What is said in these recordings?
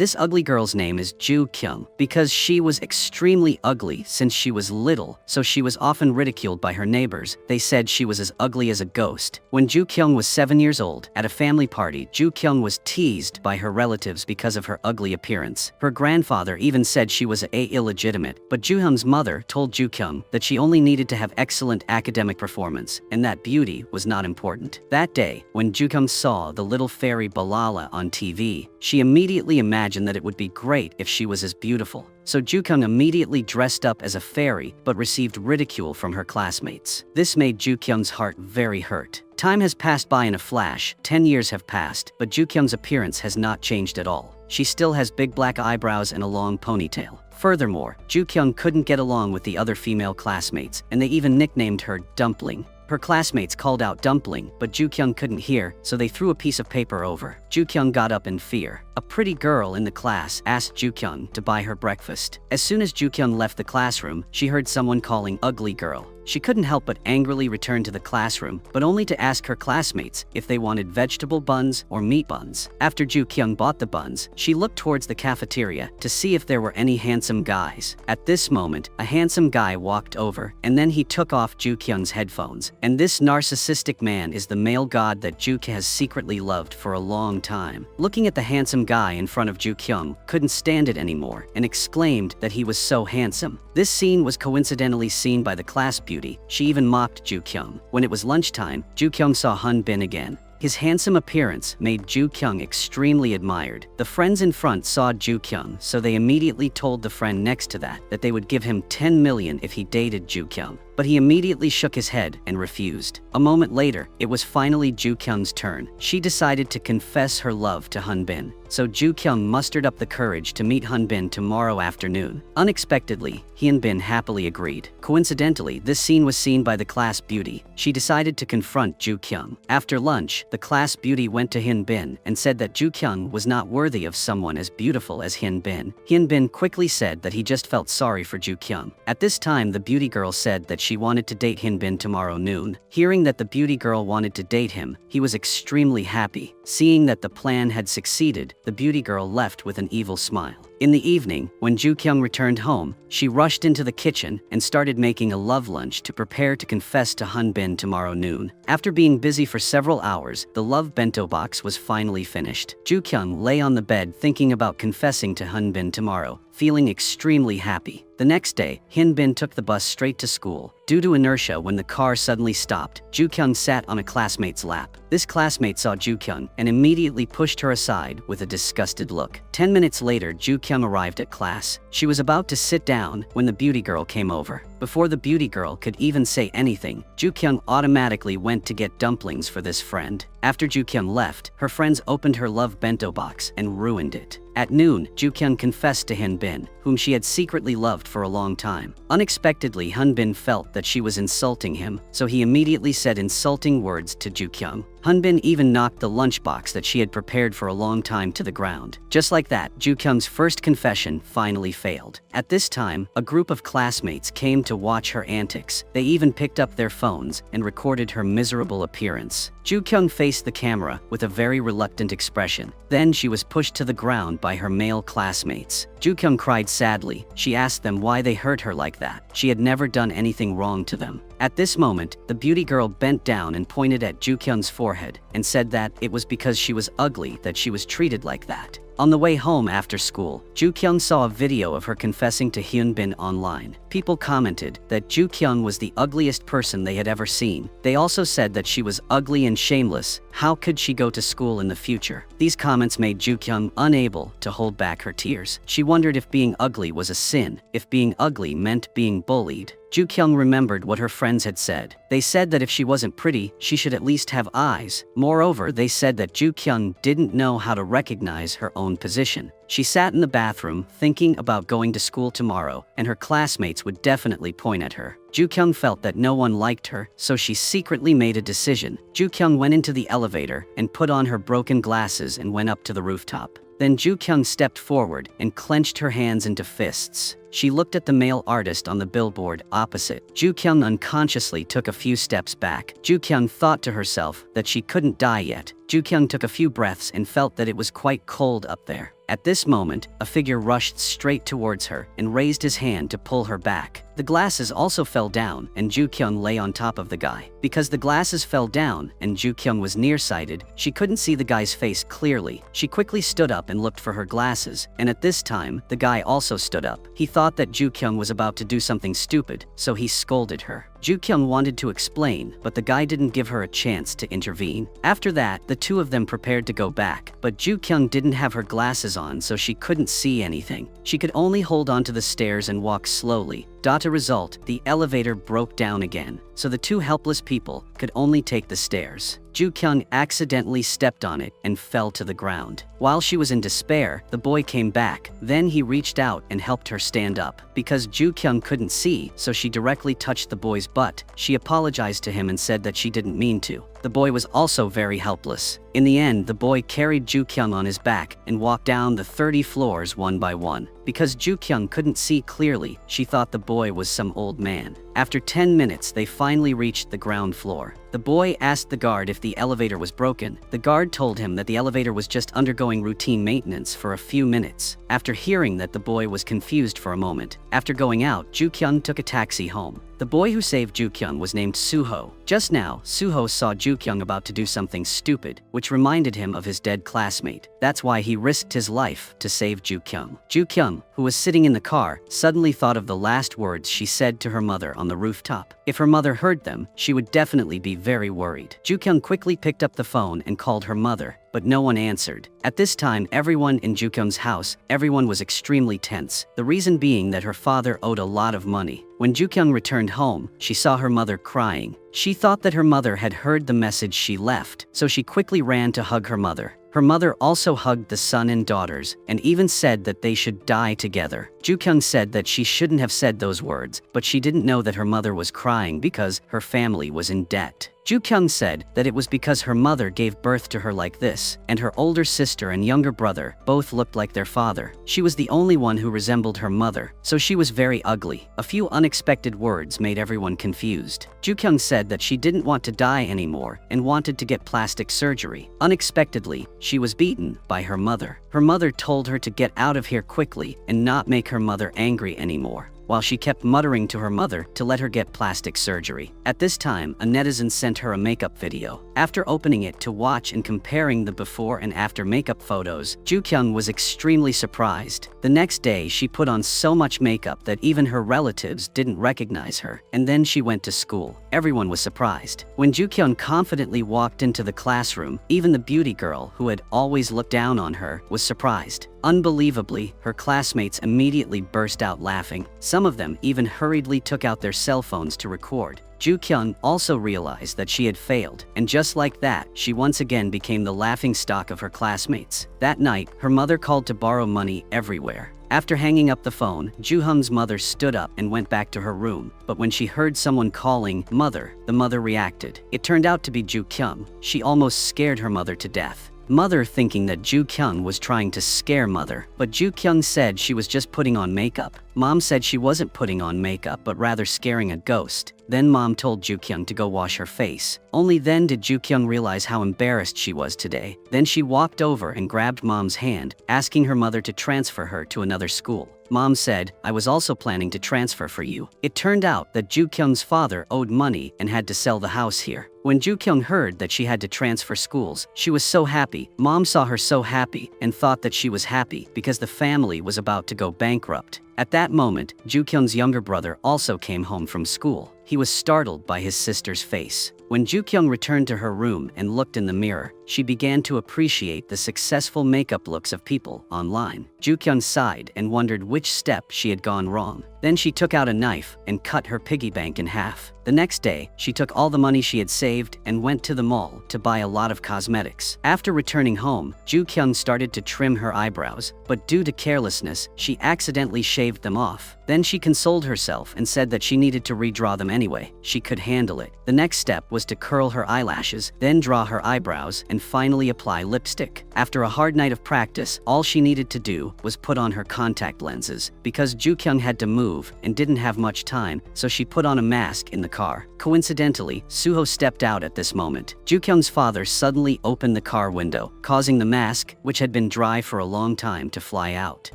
This ugly girl's name is Ju Kyung because she was extremely ugly since she was little, so she was often ridiculed by her neighbors. They said she was as ugly as a ghost. When Ju Kyung was 7 years old, at a family party, Ju Kyung was teased by her relatives because of her ugly appearance. Her grandfather even said she was illegitimate, but Ju Hyun's mother told Ju Kyung that she only needed to have excellent academic performance and that beauty was not important. That day, when Ju Kyung saw the little fairy Balala on TV, she immediately imagined that it would be great if she was as beautiful. So Ju Kyung immediately dressed up as a fairy but received ridicule from her classmates. This made Ju Kyung's heart very hurt. Time has passed by in a flash. 10 years have passed, but Ju Kyung's appearance has not changed at all. She still has big black eyebrows and a long ponytail. Furthermore, Ju Kyung couldn't get along with the other female classmates, and they even nicknamed her Dumpling. Her classmates called out Dumpling, but Ju Kyung couldn't hear, so they threw a piece of paper over. Ju Kyung got up in fear. A pretty girl in the class asked Ju Kyung to buy her breakfast. As soon as Ju Kyung left the classroom, she heard someone calling ugly girl. She couldn't help but angrily return to the classroom, but only to ask her classmates if they wanted vegetable buns or meat buns. After Ju Kyung bought the buns, she looked towards the cafeteria to see if there were any handsome guys. At this moment, a handsome guy walked over, and then he took off Ju Kyung's headphones. And this narcissistic man is the male god that Ju Kyung has secretly loved for a long time. Looking at the handsome guy in front of Ju Kyung, couldn't stand it anymore, and exclaimed that he was so handsome. This scene was coincidentally seen by the class beauty. She even mocked Ju Kyung. When it was lunchtime, Ju Kyung saw Han Bin again. His handsome appearance made Ju Kyung extremely admired. The friends in front saw Ju Kyung, so they immediately told the friend next to that they would give him 10 million if he dated Ju Kyung. But he immediately shook his head and refused. A moment later, it was finally Ju Kyung's turn. She decided to confess her love to Han Bin. So Ju Kyung mustered up the courage to meet Han Bin tomorrow afternoon. Unexpectedly, Han Bin happily agreed. Coincidentally, this scene was seen by the class beauty. She decided to confront Ju Kyung. After lunch, the class beauty went to Han Bin and said that Ju Kyung was not worthy of someone as beautiful as Han Bin. Han Bin quickly said that he just felt sorry for Ju Kyung. At this time, the beauty girl said that she wanted to date Han Bin tomorrow noon. Hearing that the beauty girl wanted to date him, he was extremely happy. Seeing that the plan had succeeded, the beauty girl left with an evil smile. In the evening, when Ju Kyung returned home, she rushed into the kitchen and started making a love lunch to prepare to confess to Han Bin tomorrow noon. After being busy for several hours, the love bento box was finally finished. Ju Kyung lay on the bed thinking about confessing to Han Bin tomorrow, feeling extremely happy. The next day, Han Bin took the bus straight to school. Due to inertia, when the car suddenly stopped, Ju Kyung sat on a classmate's lap. This classmate saw Ju Kyung and immediately pushed her aside with a disgusted look. 10 minutes later, Ju Kyung arrived at class. She was about to sit down when the beauty girl came over. Before the beauty girl could even say anything, Ju Kyung automatically went to get dumplings for this friend. After Ju Kyung left, her friends opened her love bento box and ruined it. At noon, Ju Kyung confessed to Han Bin, whom she had secretly loved for a long time. Unexpectedly, Han Bin felt that she was insulting him, so he immediately said insulting words to Ju Kyung. Han Bin even knocked the lunchbox that she had prepared for a long time to the ground. Just like that, Ju Kyung's first confession finally failed. At this time, a group of classmates came to watch her antics. They even picked up their phones and recorded her miserable appearance. Ju Kyung faced the camera with a very reluctant expression. Then she was pushed to the ground by her male classmates. Ju Kyung cried sadly. She asked them why they hurt her like that. She had never done anything wrong to them. At this moment, the beauty girl bent down and pointed at Ju Kyung's forehead and said that it was because she was ugly that she was treated like that. On the way home after school, Ju Kyung saw a video of her confessing to Han Bin online. People commented that Ju Kyung was the ugliest person they had ever seen. They also said that she was ugly and shameless. How could she go to school in the future? These comments made Ju Kyung unable to hold back her tears. She wondered if being ugly was a sin, if being ugly meant being bullied. Ju Kyung remembered what her friends had said. They said that if she wasn't pretty, she should at least have eyes. Moreover, they said that Ju Kyung didn't know how to recognize her own position. She sat in the bathroom thinking about going to school tomorrow, and her classmates would definitely point at her. Ju Kyung felt that no one liked her, so she secretly made a decision. Ju Kyung went into the elevator and put on her broken glasses and went up to the rooftop. Then Ju Kyung stepped forward and clenched her hands into fists. She looked at the male artist on the billboard opposite. Ju Kyung unconsciously took a few steps back. Ju Kyung thought to herself that she couldn't die yet. Ju Kyung took a few breaths and felt that it was quite cold up there. At this moment, a figure rushed straight towards her and raised his hand to pull her back. The glasses also fell down and Ju Kyung lay on top of the guy. Because the glasses fell down and Ju Kyung was nearsighted, she couldn't see the guy's face clearly. She quickly stood up and looked for her glasses, and at this time, the guy also stood up. He thought that Ju Kyung was about to do something stupid, so he scolded her. Ju Kyung wanted to explain, but the guy didn't give her a chance to intervene. After that, the two of them prepared to go back, but Ju Kyung didn't have her glasses on, so she couldn't see anything. She could only hold onto the stairs and walk slowly. As a result, the elevator broke down again, so the two helpless people could only take the stairs. Ju Kyung accidentally stepped on it and fell to the ground. While she was in despair, the boy came back. Then he reached out and helped her stand up. Because Ju Kyung couldn't see, so she directly touched the boy's butt. She apologized to him and said that she didn't mean to. The boy was also very helpless. In the end, the boy carried Ju Kyung on his back and walked down the 30 floors one by one. Because Ju Kyung couldn't see clearly, she thought the boy was some old man. After 10 minutes, they finally reached the ground floor. The boy asked the guard if the elevator was broken. The guard told him that the elevator was just undergoing routine maintenance for a few minutes. After hearing that, the boy was confused for a moment. After going out, Ju Kyung took a taxi home. The boy who saved Ju Kyung was named Suho. Just now, Suho saw Ju Kyung about to do something stupid, which reminded him of his dead classmate. That's why he risked his life to save Ju Kyung. Ju Kyung, who was sitting in the car, suddenly thought of the last words she said to her mother on the rooftop. If her mother heard them, she would definitely be very worried. Ju Kyung quickly picked up the phone and called her mother, but no one answered. At this time, everyone in Ju Kyung's house, everyone was extremely tense. The reason being that her father owed a lot of money. When Ju Kyung returned home, she saw her mother crying. She thought that her mother had heard the message she left, so she quickly ran to hug her mother. Her mother also hugged the son and daughters, and even said that they should die together. Ju Kyung said that she shouldn't have said those words, but she didn't know that her mother was crying because her family was in debt. Ju Kyung said that it was because her mother gave birth to her like this, and her older sister and younger brother both looked like their father. She was the only one who resembled her mother, so she was very ugly. A few unexpected words made everyone confused. Ju Kyung said that she didn't want to die anymore and wanted to get plastic surgery. Unexpectedly, she was beaten by her mother. Her mother told her to get out of here quickly and not make her mother angry anymore, while she kept muttering to her mother to let her get plastic surgery. At this time, a netizen sent her a makeup video. After opening it to watch and comparing the before and after makeup photos, Ju Kyung was extremely surprised. The next day, she put on so much makeup that even her relatives didn't recognize her, and then she went to school. Everyone was surprised. When Ju Kyung confidently walked into the classroom, even the beauty girl, who had always looked down on her, was surprised. Unbelievably, her classmates immediately burst out laughing. Some of them even hurriedly took out their cell phones to record. Ju Kyung also realized that she had failed, and just like that, she once again became the laughingstock of her classmates. That night, her mother called to borrow money everywhere. After hanging up the phone, Ju Hyung's mother stood up and went back to her room, but when she heard someone calling "Mother," the mother reacted. It turned out to be Ju Kyung. She almost scared her mother to death. Mother thinking that Ju Kyung was trying to scare mother, but Ju Kyung said she was just putting on makeup. Mom said she wasn't putting on makeup but rather scaring a ghost. Then mom told Ju Kyung to go wash her face. Only then did Ju Kyung realize how embarrassed she was today. Then she walked over and grabbed mom's hand, asking her mother to transfer her to another school. Mom said, "I was also planning to transfer for you." It turned out that Ju Kyung's father owed money and had to sell the house here. When Ju Kyung heard that she had to transfer schools, she was so happy. Mom saw her so happy and thought that she was happy because the family was about to go bankrupt. At that moment, Ju Kyung's younger brother also came home from school. He was startled by his sister's face. When Ju Kyung returned to her room and looked in the mirror, she began to appreciate the successful makeup looks of people online. Ju Kyung sighed and wondered which step she had gone wrong. Then she took out a knife and cut her piggy bank in half. The next day, she took all the money she had saved and went to the mall to buy a lot of cosmetics. After returning home, Ju Kyung started to trim her eyebrows, but due to carelessness, she accidentally shaved them off. Then she consoled herself and said that she needed to redraw them anyway. She could handle it. The next step was was to curl her eyelashes, then draw her eyebrows, and finally apply lipstick. After a hard night of practice, all she needed to do was put on her contact lenses. Because Ju-kyung had to move and didn't have much time, so she put on a mask in the car. Coincidentally, Suho stepped out at this moment. Ju-kyung's father suddenly opened the car window, causing the mask, which had been dry for a long time, to fly out.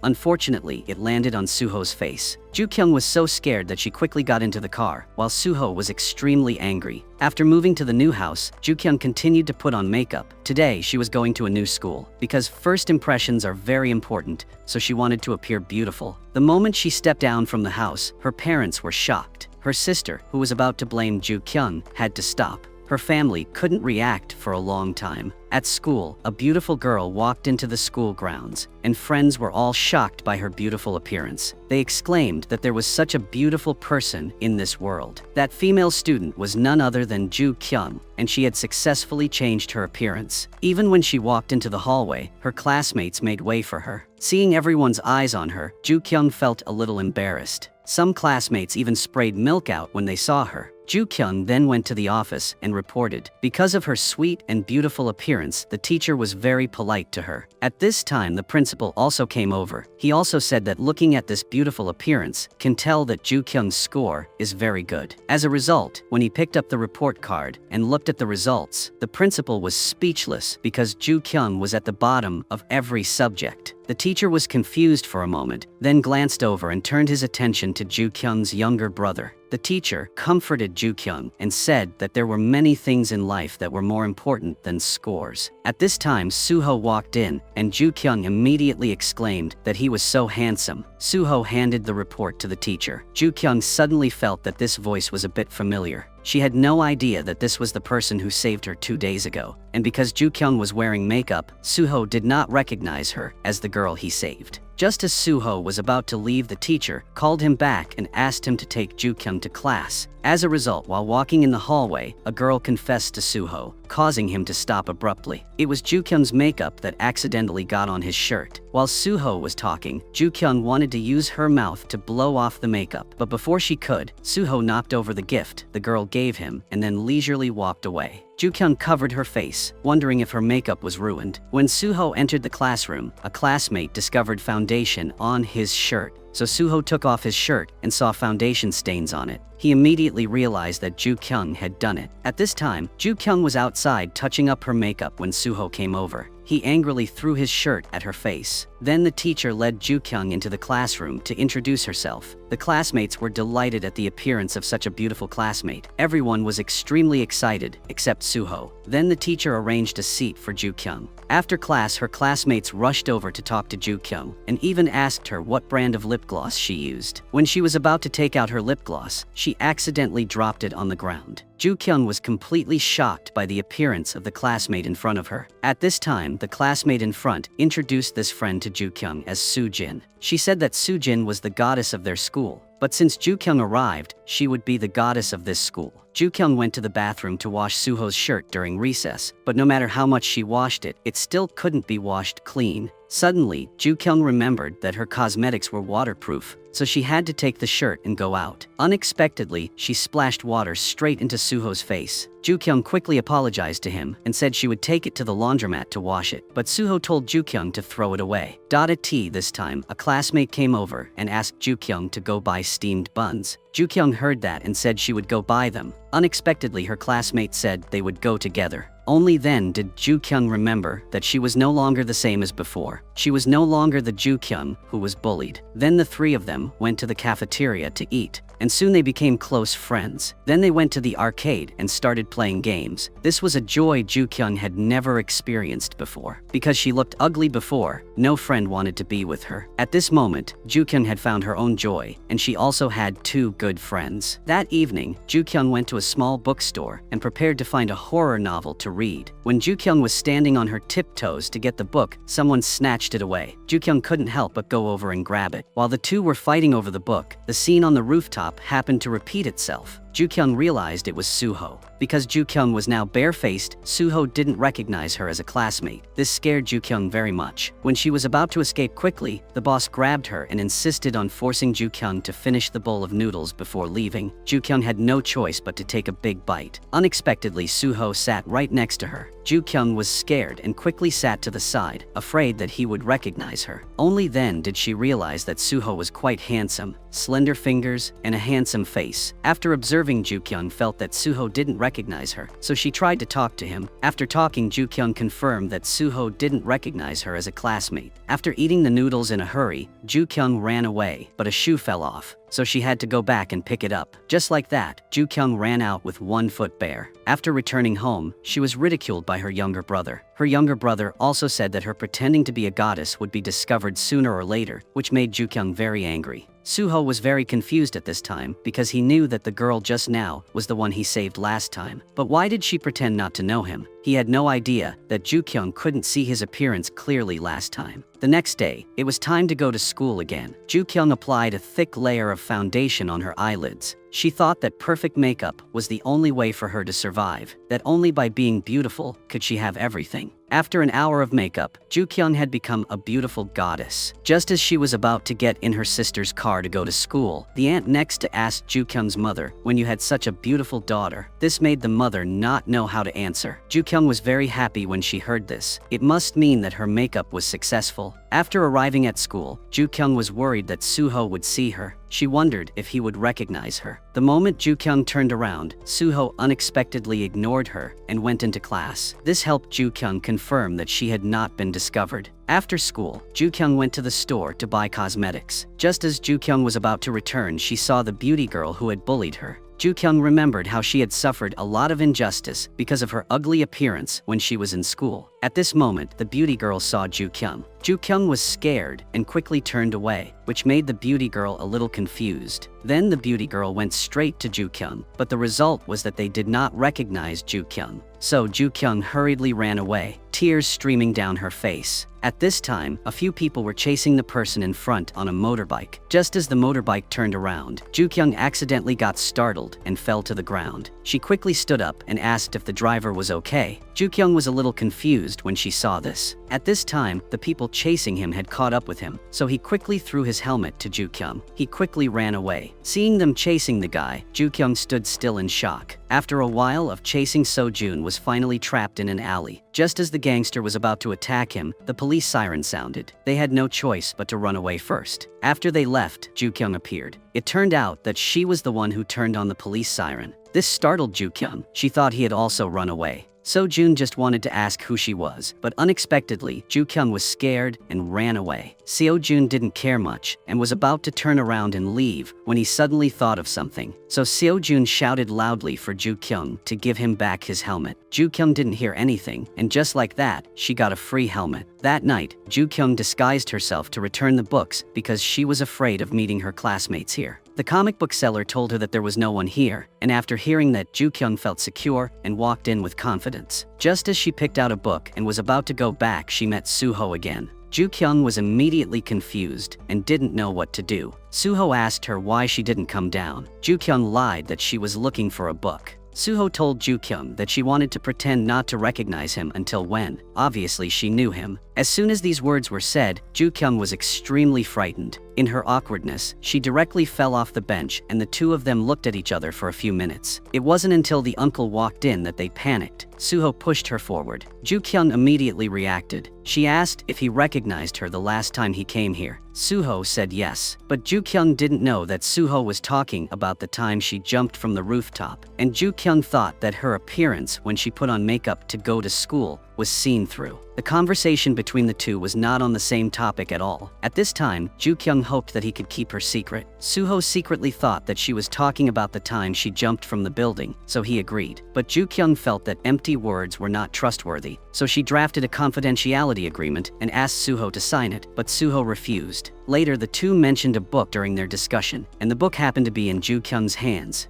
Unfortunately, it landed on Suho's face. Ju-kyung was so scared that she quickly got into the car, while Suho was extremely angry. After moving to the new house, Ju-kyung continued to put on makeup. Today, she was going to a new school. Because first impressions are very important, so she wanted to appear beautiful. The moment she stepped down from the house, her parents were shocked. Her sister, who was about to blame Ju-kyung, had to stop. Her family couldn't react for a long time. At school, a beautiful girl walked into the school grounds, and friends were all shocked by her beautiful appearance. They exclaimed that there was such a beautiful person in this world. That female student was none other than Ju-kyung, and she had successfully changed her appearance. Even when she walked into the hallway, her classmates made way for her. Seeing everyone's eyes on her, Ju-kyung felt a little embarrassed. Some classmates even sprayed milk out when they saw her. Ju-kyung then went to the office and reported. Because of her sweet and beautiful appearance, the teacher was very polite to her. At this time, the principal also came over. He also said that looking at this beautiful appearance can tell that Ju-kyung's score is very good. As a result, when he picked up the report card and looked at the results, the principal was speechless because Ju-kyung was at the bottom of every subject. The teacher was confused for a moment, then glanced over and turned his attention to Ju-kyung's younger brother. The teacher comforted Ju-kyung and said that there were many things in life that were more important than scores. At this time, Suho walked in, and Ju-kyung immediately exclaimed that he was so handsome. Suho handed the report to the teacher. Ju-kyung suddenly felt that this voice was a bit familiar. She had no idea that this was the person who saved her 2 days ago, and because Ju-kyung was wearing makeup, Suho did not recognize her as the girl he saved. Just as Suho was about to leave, the teacher called him back and asked him to take Ju-kyung to class. As a result, while walking in the hallway, a girl confessed to Suho, causing him to stop abruptly. It was Ju-kyung's makeup that accidentally got on his shirt. While Suho was talking, Ju-kyung wanted to use her mouth to blow off the makeup, but before she could, Suho knocked over the gift the girl gave him and then leisurely walked away. Ju-kyung covered her face, wondering if her makeup was ruined. When Suho entered the classroom, a classmate discovered foundation on his shirt. So Suho took off his shirt and saw foundation stains on it. He immediately realized that Ju-kyung had done it. At this time, Ju-kyung was outside touching up her makeup when Suho came over. He angrily threw his shirt at her face. Then the teacher led Ju-kyung into the classroom to introduce herself. The classmates were delighted at the appearance of such a beautiful classmate. Everyone was extremely excited, except Suho. Then the teacher arranged a seat for Ju-kyung. After class, her classmates rushed over to talk to Ju-kyung and even asked her what brand of lip gloss she used. When she was about to take out her lip gloss, she accidentally dropped it on the ground. Ju-kyung was completely shocked by the appearance of the classmate in front of her. At this time, the classmate in front introduced this friend to Ju-kyung as Soo-jin. She said that Soo-jin was the goddess of their school, but since Ju-kyung arrived, she would be the goddess of this school. Ju-kyung went to the bathroom to wash Suho's shirt during recess, but no matter how much she washed it, it still couldn't be washed clean. Suddenly, Ju-kyung remembered that her cosmetics were waterproof, so she had to take the shirt and go out. Unexpectedly, she splashed water straight into Suho's face. Ju-kyung quickly apologized to him and said she would take it to the laundromat to wash it, but Suho told Ju-kyung to throw it away. At tea this time, a classmate came over and asked Ju-kyung to go buy steamed buns. Ju-kyung heard that and said she would go buy them. Unexpectedly, her classmate said they would go together. Only then did Ju-kyung remember that she was no longer the same as before. She was no longer the Ju-kyung who was bullied. Then the three of them went to the cafeteria to eat, and soon they became close friends. Then they went to the arcade and started playing games. This was a joy Ju-kyung had never experienced before. Because she looked ugly before, no friend wanted to be with her. At this moment, Ju-kyung had found her own joy, and she also had 2 good friends. That evening, Ju-kyung went to a small bookstore and prepared to find a horror novel to read. When Ju-kyung was standing on her tiptoes to get the book, someone snatched it away. Ju-kyung couldn't help but go over and grab it. While the two were fighting over the book, the scene on the rooftop happened to repeat itself. Ju Kyung realized it was Suho. Because Ju Kyung was now barefaced, Suho didn't recognize her as a classmate. This scared Ju Kyung very much. When she was about to escape quickly, the boss grabbed her and insisted on forcing Ju Kyung to finish the bowl of noodles before leaving. Ju Kyung had no choice but to take a big bite. Unexpectedly, Suho sat right next to her. Ju Kyung was scared and quickly sat to the side, afraid that he would recognize her. Only then did she realize that Suho was quite handsome, slender fingers, and a handsome face. After observing, Ju Kyung felt that Suho didn't recognize her, so she tried to talk to him. After talking, Ju Kyung confirmed that Suho didn't recognize her as a classmate. After eating the noodles in a hurry, Ju Kyung ran away, but a shoe fell off, so she had to go back and pick it up. Just like that, Ju Kyung ran out with 1 foot bare. After returning home, she was ridiculed by her younger brother. Her younger brother also said that her pretending to be a goddess would be discovered sooner or later, which made Ju Kyung very angry. Suho was very confused at this time because he knew that the girl just now was the one he saved last time. But why did she pretend not to know him? He had no idea that Ju Kyung couldn't see his appearance clearly last time. The next day, it was time to go to school again. Ju Kyung applied a thick layer of foundation on her eyelids. She thought that perfect makeup was the only way for her to survive, that only by being beautiful could she have everything. After an hour of makeup, Ju Kyung had become a beautiful goddess. Just as she was about to get in her sister's car to go to school, the aunt next to asked Ju Kyung's mother, "When you had such a beautiful daughter." This made the mother not know how to answer. Ju Kyung was very happy when she heard this. It must mean that her makeup was successful. After arriving at school, Ju Kyung was worried that Suho would see her. She wondered if he would recognize her. The moment Ju Kyung turned around, Suho unexpectedly ignored her and went into class. This helped Ju Kyung confirm that she had not been discovered. After school, Ju Kyung went to the store to buy cosmetics. Just as Ju Kyung was about to return, she saw the beauty girl who had bullied her. Ju Kyung remembered how she had suffered a lot of injustice because of her ugly appearance when she was in school. At this moment, the beauty girl saw Ju Kyung. Ju Kyung was scared and quickly turned away, which made the beauty girl a little confused. Then the beauty girl went straight to Ju Kyung, but the result was that they did not recognize Ju Kyung. So Ju Kyung hurriedly ran away, tears streaming down her face. At this time, a few people were chasing the person in front on a motorbike. Just as the motorbike turned around, Ju Kyung accidentally got startled and fell to the ground. She quickly stood up and asked if the driver was okay. Ju Kyung was a little confused when she saw this. At this time, the people chasing him had caught up with him, so he quickly threw his helmet to Ju Kyung. He quickly ran away. Seeing them chasing the guy, Ju Kyung stood still in shock. After a while of chasing, So Jun was finally trapped in an alley. Just as the gangster was about to attack him, the police siren sounded. They had no choice but to run away first. After they left, Ju Kyung appeared. It turned out that she was the one who turned on the police siren. This startled Ju Kyung. She thought he had also run away. So Jun just wanted to ask who she was, but unexpectedly, Ju Kyung was scared and ran away. Seo Jun didn't care much and was about to turn around and leave when he suddenly thought of something. So Seo Jun shouted loudly for Ju Kyung to give him back his helmet. Ju Kyung didn't hear anything, and just like that, she got a free helmet. That night, Ju Kyung disguised herself to return the books because she was afraid of meeting her classmates here. The comic book seller told her that there was no one here, and after hearing that, Ju Kyung felt secure and walked in with confidence. Just as she picked out a book and was about to go back, she met Suho again. Ju Kyung was immediately confused and didn't know what to do. Suho asked her why she didn't come down. Ju Kyung lied that she was looking for a book. Suho told Ju Kyung that she wanted to pretend not to recognize him until when. Obviously, she knew him. As soon as these words were said, Ju Kyung was extremely frightened. In her awkwardness, she directly fell off the bench and the two of them looked at each other for a few minutes. It wasn't until the uncle walked in that they panicked. Suho pushed her forward. Ju Kyung immediately reacted. She asked if he recognized her the last time he came here. Suho said yes, but Ju Kyung didn't know that Suho was talking about the time she jumped from the rooftop, and Ju Kyung thought that her appearance when she put on makeup to go to school was seen through. The conversation between the two was not on the same topic at all. At this time, Ju Kyung hoped that he could keep her secret. Suho secretly thought that she was talking about the time she jumped from the building, so he agreed. But Ju Kyung felt that empty words were not trustworthy, so she drafted a confidentiality agreement and asked Suho to sign it, but Suho refused. Later, the two mentioned a book during their discussion, and the book happened to be in Ju Kyung's hands.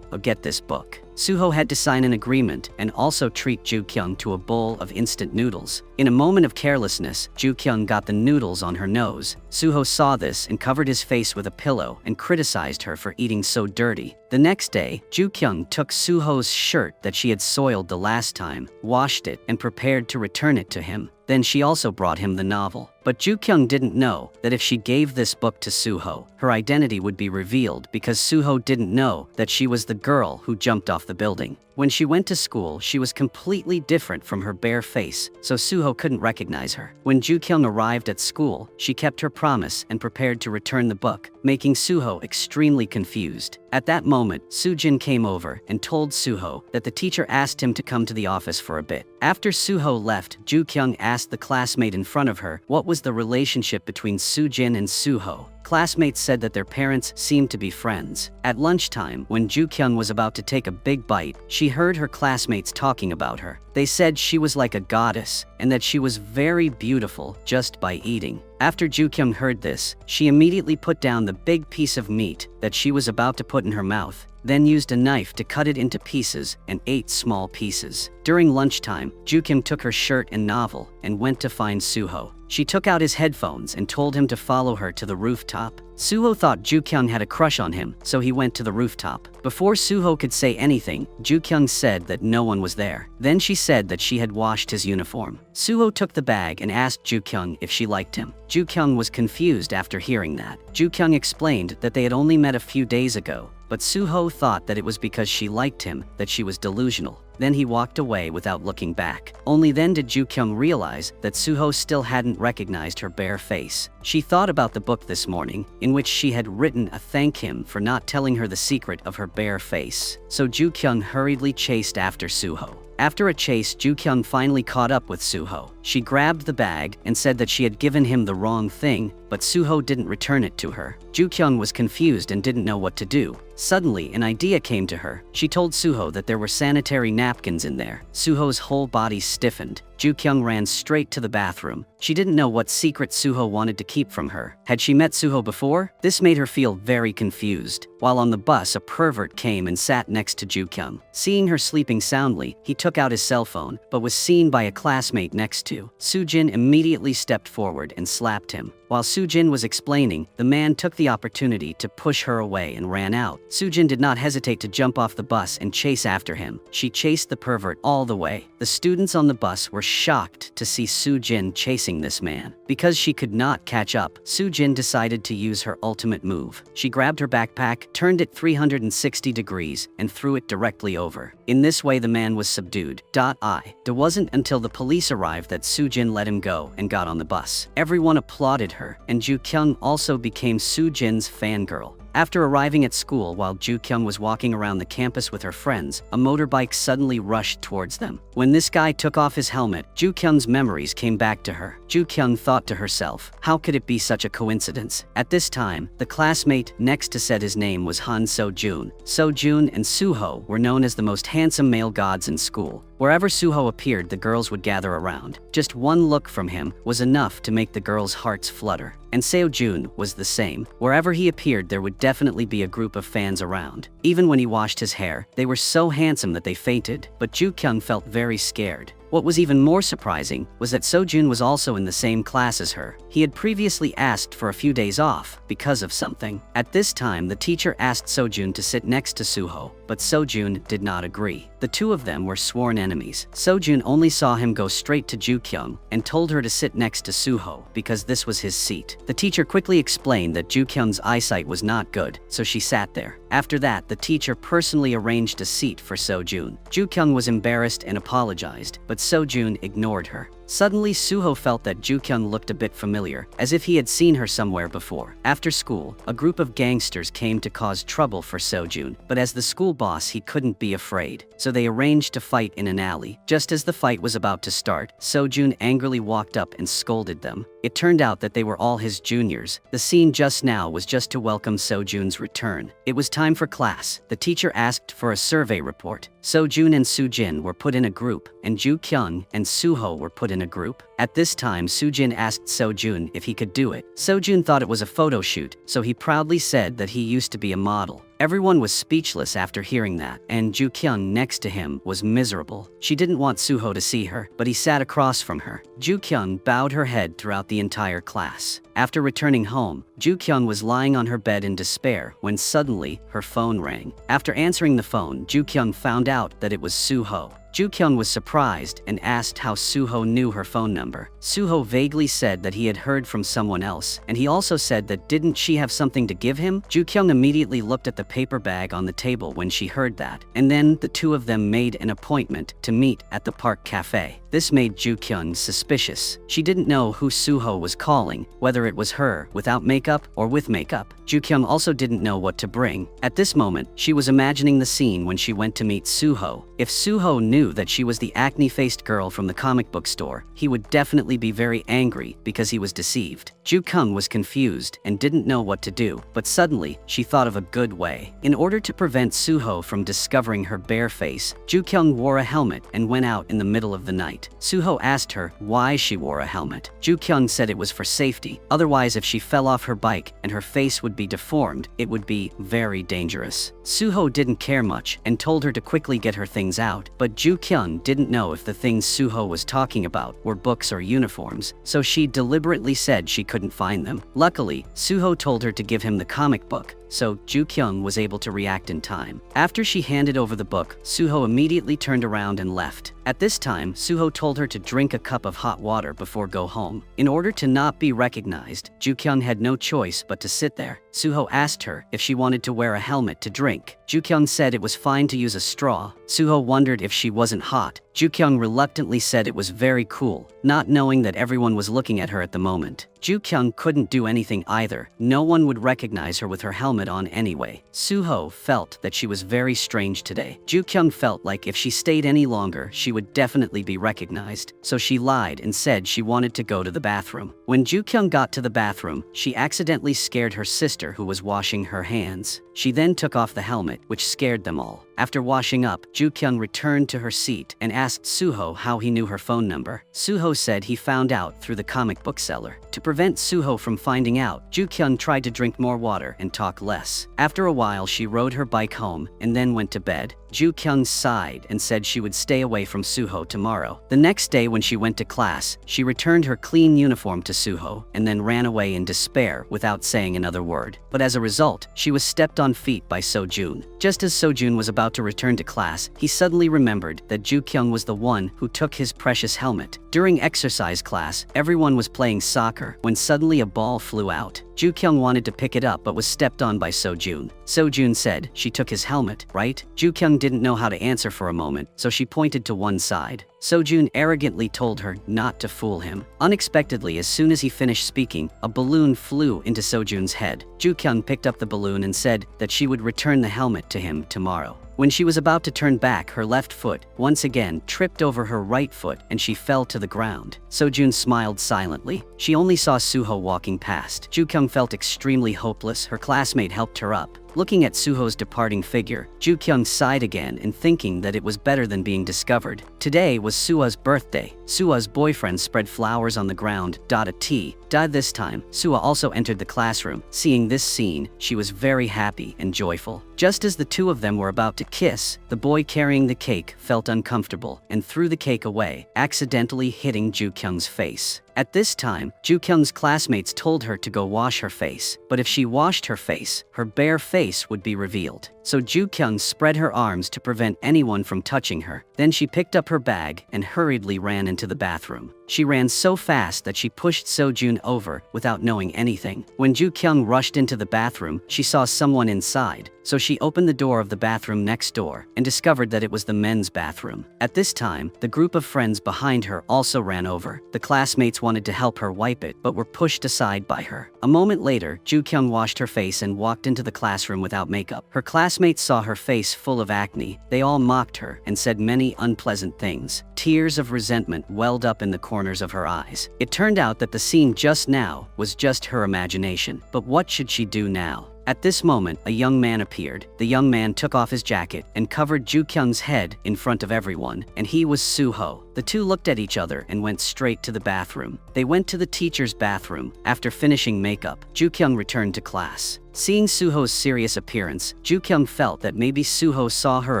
Get this book. Suho had to sign an agreement and also treat Ju Kyung to a bowl of instant noodles. In a moment of carelessness, Ju-kyung got the noodles on her nose. Suho saw this and covered his face with a pillow and criticized her for eating so dirty. The next day, Ju-kyung took Suho's shirt that she had soiled the last time, washed it, and prepared to return it to him. Then she also brought him the novel. But Ju-kyung didn't know that if she gave this book to Suho, her identity would be revealed because Suho didn't know that she was the girl who jumped off the building. When she went to school, she was completely different from her bare face, so Suho couldn't recognize her. When Ju-kyung arrived at school, she kept her promise and prepared to return the book, making Suho extremely confused. At that moment, Soo-jin came over and told Suho that the teacher asked him to come to the office for a bit. After Suho left, Ju-kyung asked the classmate in front of her what was the relationship between Soo-jin and Suho. Classmates said that their parents seemed to be friends. At lunchtime, when Ju-kyung was about to take a big bite, she heard her classmates talking about her. They said she was like a goddess and that she was very beautiful just by eating. After Ju-kyung heard this, she immediately put down the big piece of meat that she was about to put in her mouth, then used a knife to cut it into pieces and ate small pieces. During lunchtime, Ju-kyung took her shirt and novel and went to find Suho. She took out his headphones and told him to follow her to the rooftop. Suho thought Ju-kyung had a crush on him, so he went to the rooftop. Before Suho could say anything, Ju-kyung said that no one was there. Then she said that she had washed his uniform. Suho took the bag and asked Ju-kyung if she liked him. Ju-kyung was confused after hearing that. Ju-kyung explained that they had only met a few days ago, but Suho thought that it was because she liked him that she was delusional. Then he walked away without looking back. Only then did Ju-kyung realize that Suho still hadn't recognized her bare face. She thought about the book this morning, in which she had written a thank him for not telling her the secret of her bare face. So Ju-kyung hurriedly chased after Suho. After a chase, Ju-kyung finally caught up with Suho. She grabbed the bag and said that she had given him the wrong thing, but Suho didn't return it to her. Ju-kyung was confused and didn't know what to do. Suddenly, an idea came to her. She told Suho that there were sanitary napkins in there. Suho's whole body stiffened. Ju-kyung ran straight to the bathroom. She didn't know what secret Suho wanted to keep from her. Had she met Suho before? This made her feel very confused. While on the bus, a pervert came and sat next to Ju-kyung. Seeing her sleeping soundly, he took out his cell phone, but was seen by a classmate next to. Soo-jin immediately stepped forward and slapped him. While Soo-jin was explaining, the man took the opportunity to push her away and ran out. Soo-jin did not hesitate to jump off the bus and chase after him. She chased the pervert all the way. The students on the bus were shocked to see Soo-jin chasing this man. Because she could not catch up, Soo-jin decided to use her ultimate move. She grabbed her backpack, turned it 360 degrees, and threw it directly over. In this way, the man was subdued. It wasn't until the police arrived that Soo-jin let him go and got on the bus. Everyone applauded her, and Ju-kyung also became Soo-jin's fangirl. After arriving at school while Ju-kyung was walking around the campus with her friends, a motorbike suddenly rushed towards them. When this guy took off his helmet, Ju-kyung's memories came back to her. Ju-kyung thought to herself, how could it be such a coincidence? At this time, the classmate next to said his name was Han So-jun. So-jun and Suho were known as the most handsome male gods in school. Wherever Suho appeared, the girls would gather around. Just one look from him was enough to make the girls' hearts flutter. And Seo-jun was the same. Wherever he appeared, there would definitely be a group of fans around. Even when he washed his hair, they were so handsome that they fainted. But Ju-kyung felt very scared. What was even more surprising was that So-jun was also in the same class as her. He had previously asked for a few days off because of something. At this time, the teacher asked So-jun to sit next to Suho, but So-jun did not agree. The two of them were sworn enemies. So-jun only saw him go straight to Ju-kyung and told her to sit next to Suho because this was his seat. The teacher quickly explained that Ju-kyung's eyesight was not good, so she sat there. After that, the teacher personally arranged a seat for So-jun. Ju-kyung was embarrassed and apologized, but So-jun ignored her. Suddenly, Suho felt that Ju-kyung looked a bit familiar, as if he had seen her somewhere before. After school, a group of gangsters came to cause trouble for So-jun, but as the school boss, he couldn't be afraid, so they arranged to fight in an alley. Just as the fight was about to start, So-jun angrily walked up and scolded them. It turned out that they were all his juniors. The scene just now was just to welcome So-jun's return. It was time for class. The teacher asked for a survey report. So-jun and Soo-jin were put in a group, and Ju-kyung and Suho were put in a group. At this time, Soo-jin asked So-jun if he could do it. So-jun thought it was a photo shoot, so he proudly said that he used to be a model. Everyone was speechless after hearing that, and Ju Kyung next to him was miserable. She didn't want Suho to see her, but he sat across from her. Ju Kyung bowed her head throughout the entire class. After returning home, Ju Kyung was lying on her bed in despair when suddenly her phone rang. After answering the phone, Ju Kyung found out that it was Suho. Ju Kyung was surprised and asked how Suho knew her phone number. Suho vaguely said that he had heard from someone else, and he also said that didn't she have something to give him? Ju Kyung immediately looked at the paper bag on the table when she heard that, and then the two of them made an appointment to meet at the park cafe. This made Ju Kyung suspicious. She didn't know who Suho was calling, whether it was her without makeup or with makeup. Ju Kyung also didn't know what to bring. At this moment, she was imagining the scene when she went to meet Suho. If Suho knew that she was the acne-faced girl from the comic book store, he would definitely be very angry because he was deceived. Ju Kyung was confused and didn't know what to do, but suddenly she thought of a good way. In order to prevent Suho from discovering her bare face, Ju Kyung wore a helmet and went out in the middle of the night. Suho asked her why she wore a helmet. Ju Kyung said it was for safety. Otherwise, if she fell off her bike and her face would be deformed, it would be very dangerous. Suho didn't care much and told her to quickly get her things out, but Ju Kyung didn't know if the things Suho was talking about were books or uniforms, so she deliberately said she couldn't find them. Luckily, Suho told her to give him the comic book, so Ju Kyung was able to react in time. After she handed over the book, Suho immediately turned around and left. At this time, Suho told her to drink a cup of hot water before go home. In order to not be recognized, Ju Kyung had no choice but to sit there. Suho asked her if she wanted to wear a helmet to drink. Ju Kyung said it was fine to use a straw. Suho wondered if she wasn't hot. Ju Kyung reluctantly said it was very cool, not knowing that everyone was looking at her at the moment. Ju Kyung couldn't do anything either. No one would recognize her with her helmet on anyway. Suho felt that she was very strange today. Ju Kyung felt like if she stayed any longer, she would definitely be recognized, so she lied and said she wanted to go to the bathroom. When Ju Kyung got to the bathroom, she accidentally scared her sister who was washing her hands. She then took off the helmet, which scared them all. After washing up, Ju Kyung returned to her seat and asked Suho how he knew her phone number. Suho said he found out through the comic book seller. To prevent Suho from finding out, Ju Kyung tried to drink more water and talk less. After a while, she rode her bike home and then went to bed. Ju Kyung sighed and said she would stay away from Suho tomorrow. The next day when she went to class, she returned her clean uniform to Suho and then ran away in despair without saying another word. But as a result, she was stepped on feet by Sojun. Just as Sojun was about to return to class, he suddenly remembered that Ju Kyung was the one who took his precious helmet. During exercise class, everyone was playing soccer when suddenly a ball flew out. Ju Kyung wanted to pick it up but was stepped on by Sojun. Sojun said she took his helmet, right? Ju Kyung didn't know how to answer for a moment, so she pointed to one side. Sojun arrogantly told her not to fool him. Unexpectedly, as soon as he finished speaking, a balloon flew into Sojun's head. Ju Kyung picked up the balloon and said that she would return the helmet to him tomorrow. When she was about to turn back, her left foot once again tripped over her right foot and she fell to the ground. Sojun smiled silently. She only saw Suho walking past. Ju Kyung felt extremely hopeless. Her classmate helped her up. Looking at Suho's departing figure, Ju Kyung sighed again and thinking that it was better than being discovered. Today was Sua's birthday. Sua's boyfriend spread flowers on the ground. A tea. This time, Sua also entered the classroom. Seeing this scene, she was very happy and joyful. Just as the two of them were about to kiss, the boy carrying the cake felt uncomfortable and threw the cake away, accidentally hitting Ju Kyung's face. At this time, Ju Kyung's classmates told her to go wash her face, but if she washed her face, her bare face would be revealed. So Ju Kyung spread her arms to prevent anyone from touching her. Then she picked up her bag and hurriedly ran into the bathroom. She ran so fast that she pushed Sojun over without knowing anything. When Ju Kyung rushed into the bathroom, she saw someone inside, so she opened the door of the bathroom next door and discovered that it was the men's bathroom. At this time, the group of friends behind her also ran over. The classmates wanted to help her wipe it, but were pushed aside by her. A moment later, Ju Kyung washed her face and walked into the classroom without makeup. Her classmates saw her face full of acne. They all mocked her and said many unpleasant things. Tears of resentment welled up in the corners of her eyes. It turned out that the scene just now was just her imagination. But what should she do now? At this moment, a young man appeared. The young man took off his jacket and covered Ju Kyung's head in front of everyone, and he was Suho. The two looked at each other and went straight to the bathroom. They went to the teacher's bathroom. After finishing makeup, Ju Kyung returned to class. Seeing Suho's serious appearance, Ju Kyung felt that maybe Suho saw her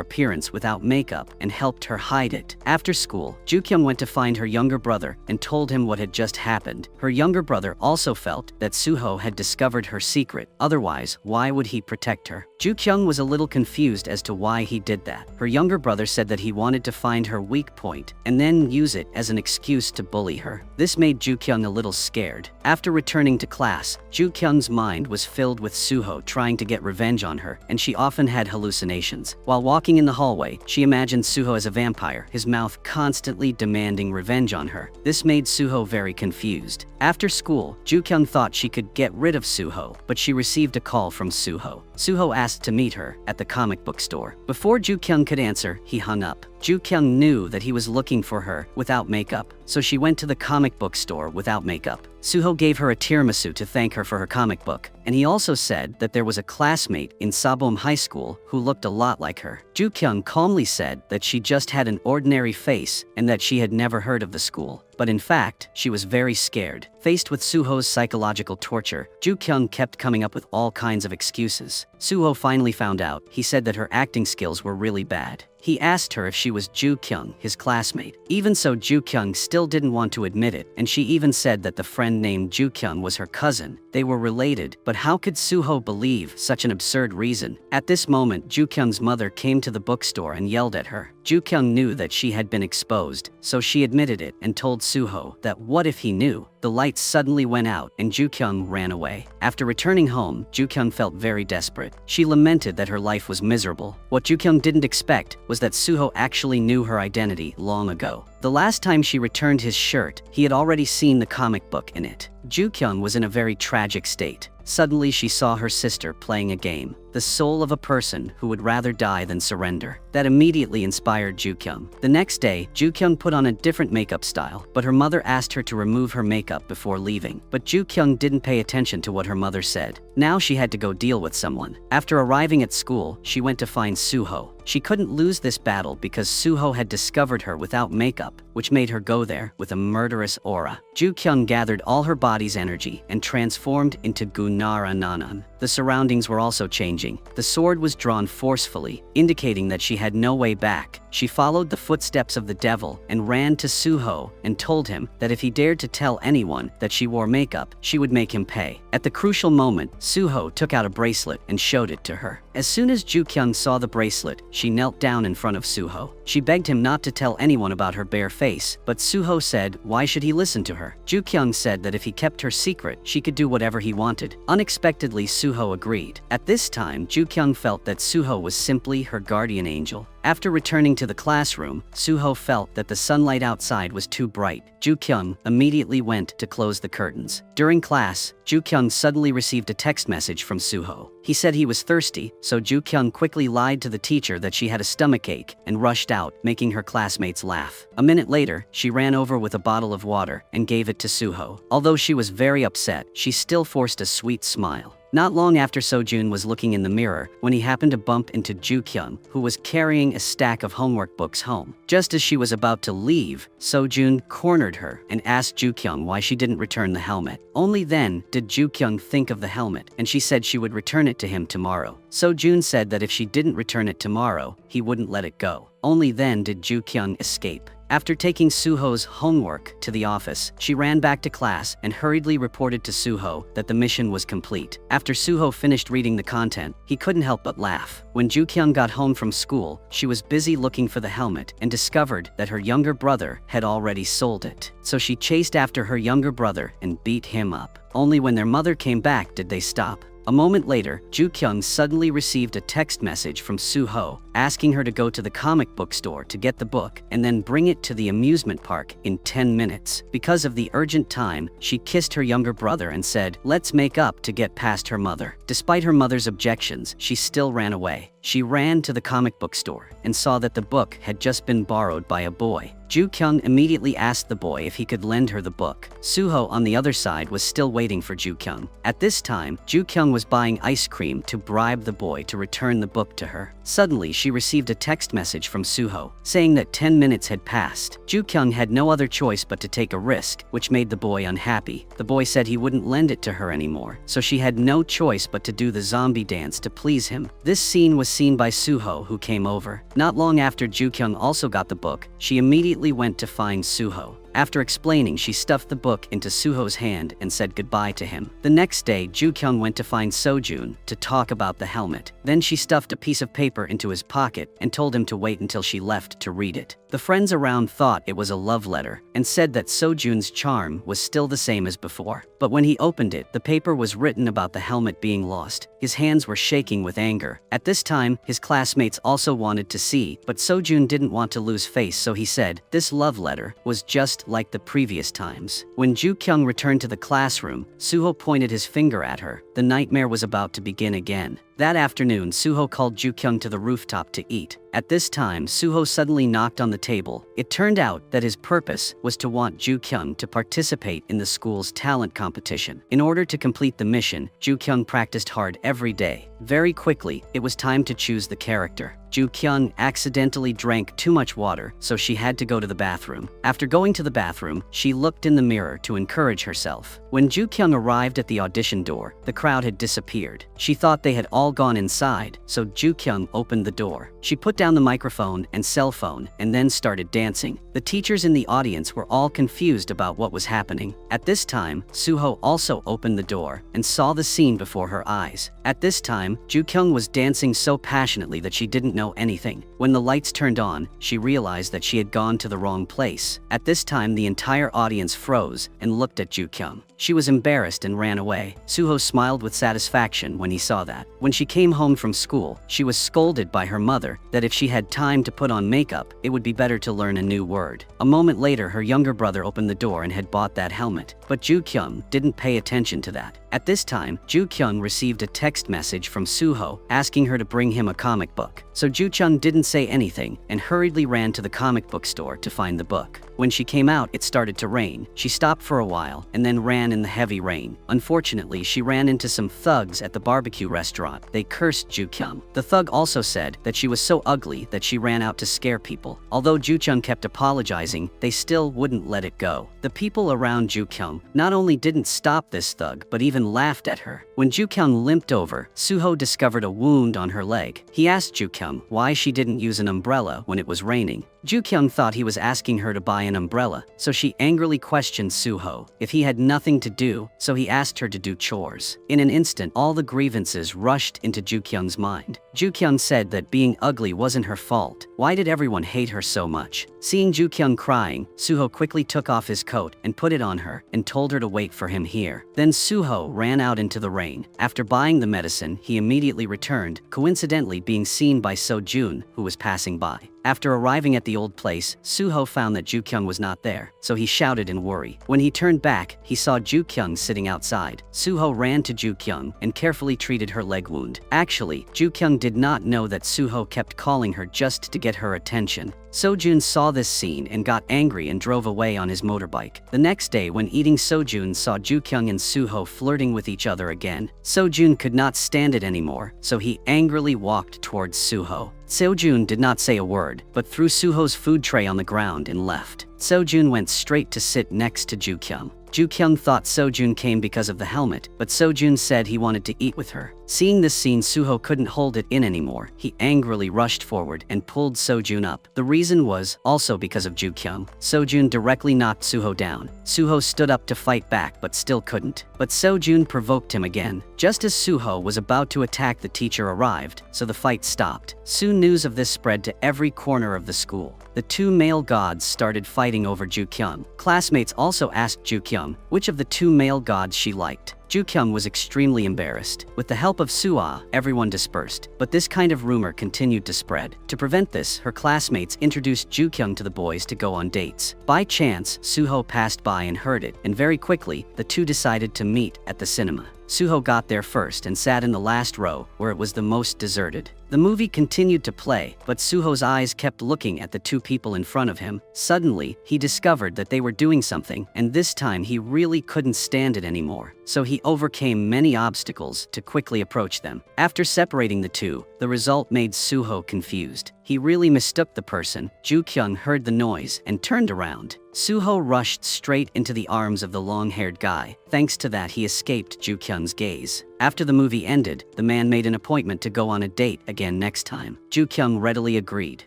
appearance without makeup and helped her hide it. After school, Ju Kyung went to find her younger brother and told him what had just happened. Her younger brother also felt that Suho had discovered her secret. Otherwise, why would he protect her? Ju Kyung was a little confused as to why he did that. Her younger brother said that he wanted to find her weak point and then use it as an excuse to bully her. This made Ju Kyung a little scared. After returning to class, Ju Kyung's mind was filled with Suho trying to get revenge on her, and she often had hallucinations. While walking in the hallway, she imagined Suho as a vampire, his mouth constantly demanding revenge on her. This made Suho very confused. After school, Ju Kyung thought she could get rid of Suho, but she received a call from Suho. Suho asked to meet her at the comic book store. Before Ju Kyung could answer, he hung up. Ju Kyung knew that he was looking for her without makeup, so she went to the comic book store without makeup. Suho gave her a tiramisu to thank her for her comic book, and he also said that there was a classmate in Sabom High School who looked a lot like her. Ju Kyung calmly said that she just had an ordinary face and that she had never heard of the school. But in fact, she was very scared. Faced with Suho's psychological torture, Ju Kyung kept coming up with all kinds of excuses. Suho finally found out. He said that her acting skills were really bad. He asked her if she was Ju Kyung, his classmate. Even so, Ju Kyung still didn't want to admit it, and she even said that the friend named Ju Kyung was her cousin. They were related, but how could Suho believe such an absurd reason? At this moment, Ju Kyung's mother came to the bookstore and yelled at her. Ju Kyung knew that she had been exposed, so she admitted it and told Suho that what if he knew? The lights suddenly went out and Ju Kyung ran away. After returning home, Ju Kyung felt very desperate. She lamented that her life was miserable. What Ju Kyung didn't expect was that Suho actually knew her identity long ago. The last time she returned his shirt, he had already seen the comic book in it. Ju Kyung was in a very tragic state. Suddenly she saw her sister playing a game, the soul of a person who would rather die than surrender. That immediately inspired Ju Kyung. The next day, Ju Kyung put on a different makeup style, but her mother asked her to remove her makeup before leaving. But Ju Kyung didn't pay attention to what her mother said. Now she had to go deal with someone. After arriving at school, she went to find Suho. She couldn't lose this battle because Suho had discovered her without makeup, which made her go there with a murderous aura. Ju Kyung gathered all her body's energy and transformed into Gunara Nanan. The surroundings were also changing. The sword was drawn forcefully, indicating that she had no way back. She followed the footsteps of the devil and ran to Suho and told him that if he dared to tell anyone that she wore makeup, she would make him pay. At the crucial moment, Suho took out a bracelet and showed it to her. As soon as Ju Kyung saw the bracelet, she knelt down in front of Suho. She begged him not to tell anyone about her bare face, but Suho said why should he listen to her? Ju Kyung said that if he kept her secret, she could do whatever he wanted. Unexpectedly, Suho agreed. At this time, Ju Kyung felt that Suho was simply her guardian angel. After returning to the classroom, Suho felt that the sunlight outside was too bright. Ju Kyung immediately went to close the curtains. During class, Ju Kyung suddenly received a text message from Suho. He said he was thirsty, so Ju Kyung quickly lied to the teacher that she had a stomachache and rushed out, making her classmates laugh. A minute later, she ran over with a bottle of water and gave it to Suho. Although she was very upset, she still forced a sweet smile. Not long after, Sojun was looking in the mirror when he happened to bump into Ju Kyung, who was carrying a stack of homework books home. Just as she was about to leave, Sojun cornered her and asked Ju Kyung why she didn't return the helmet. Only then did Ju Kyung think of the helmet, and she said she would return it to him tomorrow. Sojun said that if she didn't return it tomorrow, he wouldn't let it go. Only then did Ju Kyung escape. After taking Suho's homework to the office, she ran back to class and hurriedly reported to Suho that the mission was complete. After Suho finished reading the content, he couldn't help but laugh. When Ju Kyung got home from school, she was busy looking for the helmet and discovered that her younger brother had already sold it. So she chased after her younger brother and beat him up. Only when their mother came back did they stop. A moment later, Ju Kyung suddenly received a text message from Suho asking her to go to the comic book store to get the book and then bring it to the amusement park in 10 minutes. Because of the urgent time, she kissed her younger brother and said, "Let's make up," to get past her mother. Despite her mother's objections, she still ran away. She ran to the comic book store and saw that the book had just been borrowed by a boy. Ju Kyung immediately asked the boy if he could lend her the book. Suho on the other side was still waiting for Ju Kyung. At this time, Ju Kyung was buying ice cream to bribe the boy to return the book to her. Suddenly, she received a text message from Suho saying that 10 minutes had passed. Ju Kyung had no other choice but to take a risk, which made the boy unhappy. The boy said he wouldn't lend it to her anymore, so she had no choice but to do the zombie dance to please him. This scene was seen by Suho, who came over. Not long after Ju Kyung also got the book, she immediately went to find Suho. After explaining, she stuffed the book into Suho's hand and said goodbye to him. The next day, Ju Kyung went to find Sojun to talk about the helmet. Then she stuffed a piece of paper into his pocket and told him to wait until she left to read it. The friends around thought it was a love letter and said that Sojun's charm was still the same as before. But when he opened it, the paper was written about the helmet being lost. His hands were shaking with anger. At this time, his classmates also wanted to see, but Sojun didn't want to lose face, so he said, "This love letter was just like the previous times." When Ju Kyung returned to the classroom, Suho pointed his finger at her. The nightmare was about to begin again. That afternoon, Suho called Ju Kyung to the rooftop to eat. At this time, Suho suddenly knocked on the table. It turned out that his purpose was to want Ju Kyung to participate in the school's talent competition. In order to complete the mission, Ju Kyung practiced hard every day. Very quickly, it was time to choose the character. Ju Kyung accidentally drank too much water, so she had to go to the bathroom. After going to the bathroom, she looked in the mirror to encourage herself. When Ju Kyung arrived at the audition door, the crowd had disappeared. She thought they had all gone inside, so Ju Kyung opened the door. She put down the microphone and cell phone and then started dancing. The teachers in the audience were all confused about what was happening. At this time, Suho also opened the door and saw the scene before her eyes. At this time, Ju Kyung was dancing so passionately that she didn't know anything. When the lights turned on, she realized that she had gone to the wrong place. At this time, the entire audience froze and looked at Ju Kyung. She was embarrassed and ran away. Suho smiled with satisfaction when he saw that. When she came home from school, she was scolded by her mother that if she had time to put on makeup, it would be better to learn a new word. A moment later, her younger brother opened the door and had bought that helmet. But Ju Kyung didn't pay attention to that. At this time, Ju Kyung received a text message from Suho asking her to bring him a comic book. So Ju Kyung didn't say anything and hurriedly ran to the comic book store to find the book. When she came out, it started to rain. She stopped for a while and then ran in the heavy rain. Unfortunately, she ran into some thugs at the barbecue restaurant. They cursed Ju Kyung. The thug also said that she was so ugly that she ran out to scare people. Although Ju Kyung kept apologizing, they still wouldn't let it go. The people around Ju Kyung not only didn't stop this thug, but even laughed at her. When Ju Kyung limped over, Suho discovered a wound on her leg. He asked Ju Kyung why she didn't use an umbrella when it was raining. Ju Kyung thought he was asking her to buy an umbrella, so she angrily questioned Suho if he had nothing to do, so he asked her to do chores. In an instant, all the grievances rushed into Ju Kyung's mind. Ju Kyung said that being ugly wasn't her fault. Why did everyone hate her so much? Seeing Ju Kyung crying, Suho quickly took off his coat and put it on her and told her to wait for him here. Then Suho ran out into the rain. After buying the medicine, he immediately returned, coincidentally being seen by Sojun, who was passing by. After arriving at the old place, Suho found that Ju Kyung was not there, so he shouted in worry. When he turned back, he saw Ju Kyung sitting outside. Suho ran to Ju Kyung and carefully treated her leg wound. Actually, Ju Kyung did not know that Suho kept calling her just to get her attention. Sojun saw this scene and got angry and drove away on his motorbike. The next day, when eating, Sojun saw Ju Kyung and Suho flirting with each other again. Sojun could not stand it anymore, so he angrily walked towards Suho. Sojun did not say a word, but threw Suho's food tray on the ground and left. Sojun went straight to sit next to Ju Kyung. Ju Kyung thought Sojun came because of the helmet, but Sojun said he wanted to eat with her. Seeing this scene, Suho couldn't hold it in anymore. He angrily rushed forward and pulled Sojun up. The reason was also because of Ju Kyung. Sojun directly knocked Suho down. Suho stood up to fight back but still couldn't. But Sojun provoked him again. Just as Suho was about to attack, the teacher arrived, so the fight stopped. Soon news of this spread to every corner of the school. The two male gods started fighting over Ju Kyung. Classmates also asked Ju Kyung which of the two male gods she liked. Ju Kyung was extremely embarrassed. With the help of Suah, everyone dispersed, but this kind of rumor continued to spread. To prevent this, her classmates introduced Ju Kyung to the boys to go on dates. By chance, Suho passed by and heard it, and very quickly, the two decided to meet at the cinema. Suho got there first and sat in the last row, where it was the most deserted. The movie continued to play, but Suho's eyes kept looking at the two people in front of him. Suddenly, he discovered that they were doing something, and this time he really couldn't stand it anymore. So he overcame many obstacles to quickly approach them. After separating the two, the result made Suho confused. He really mistook the person. Ju Kyung heard the noise and turned around. Suho rushed straight into the arms of the long-haired guy. Thanks to that, he escaped Ju Kyung's gaze. After the movie ended, the man made an appointment to go on a date again next time. Ju Kyung readily agreed,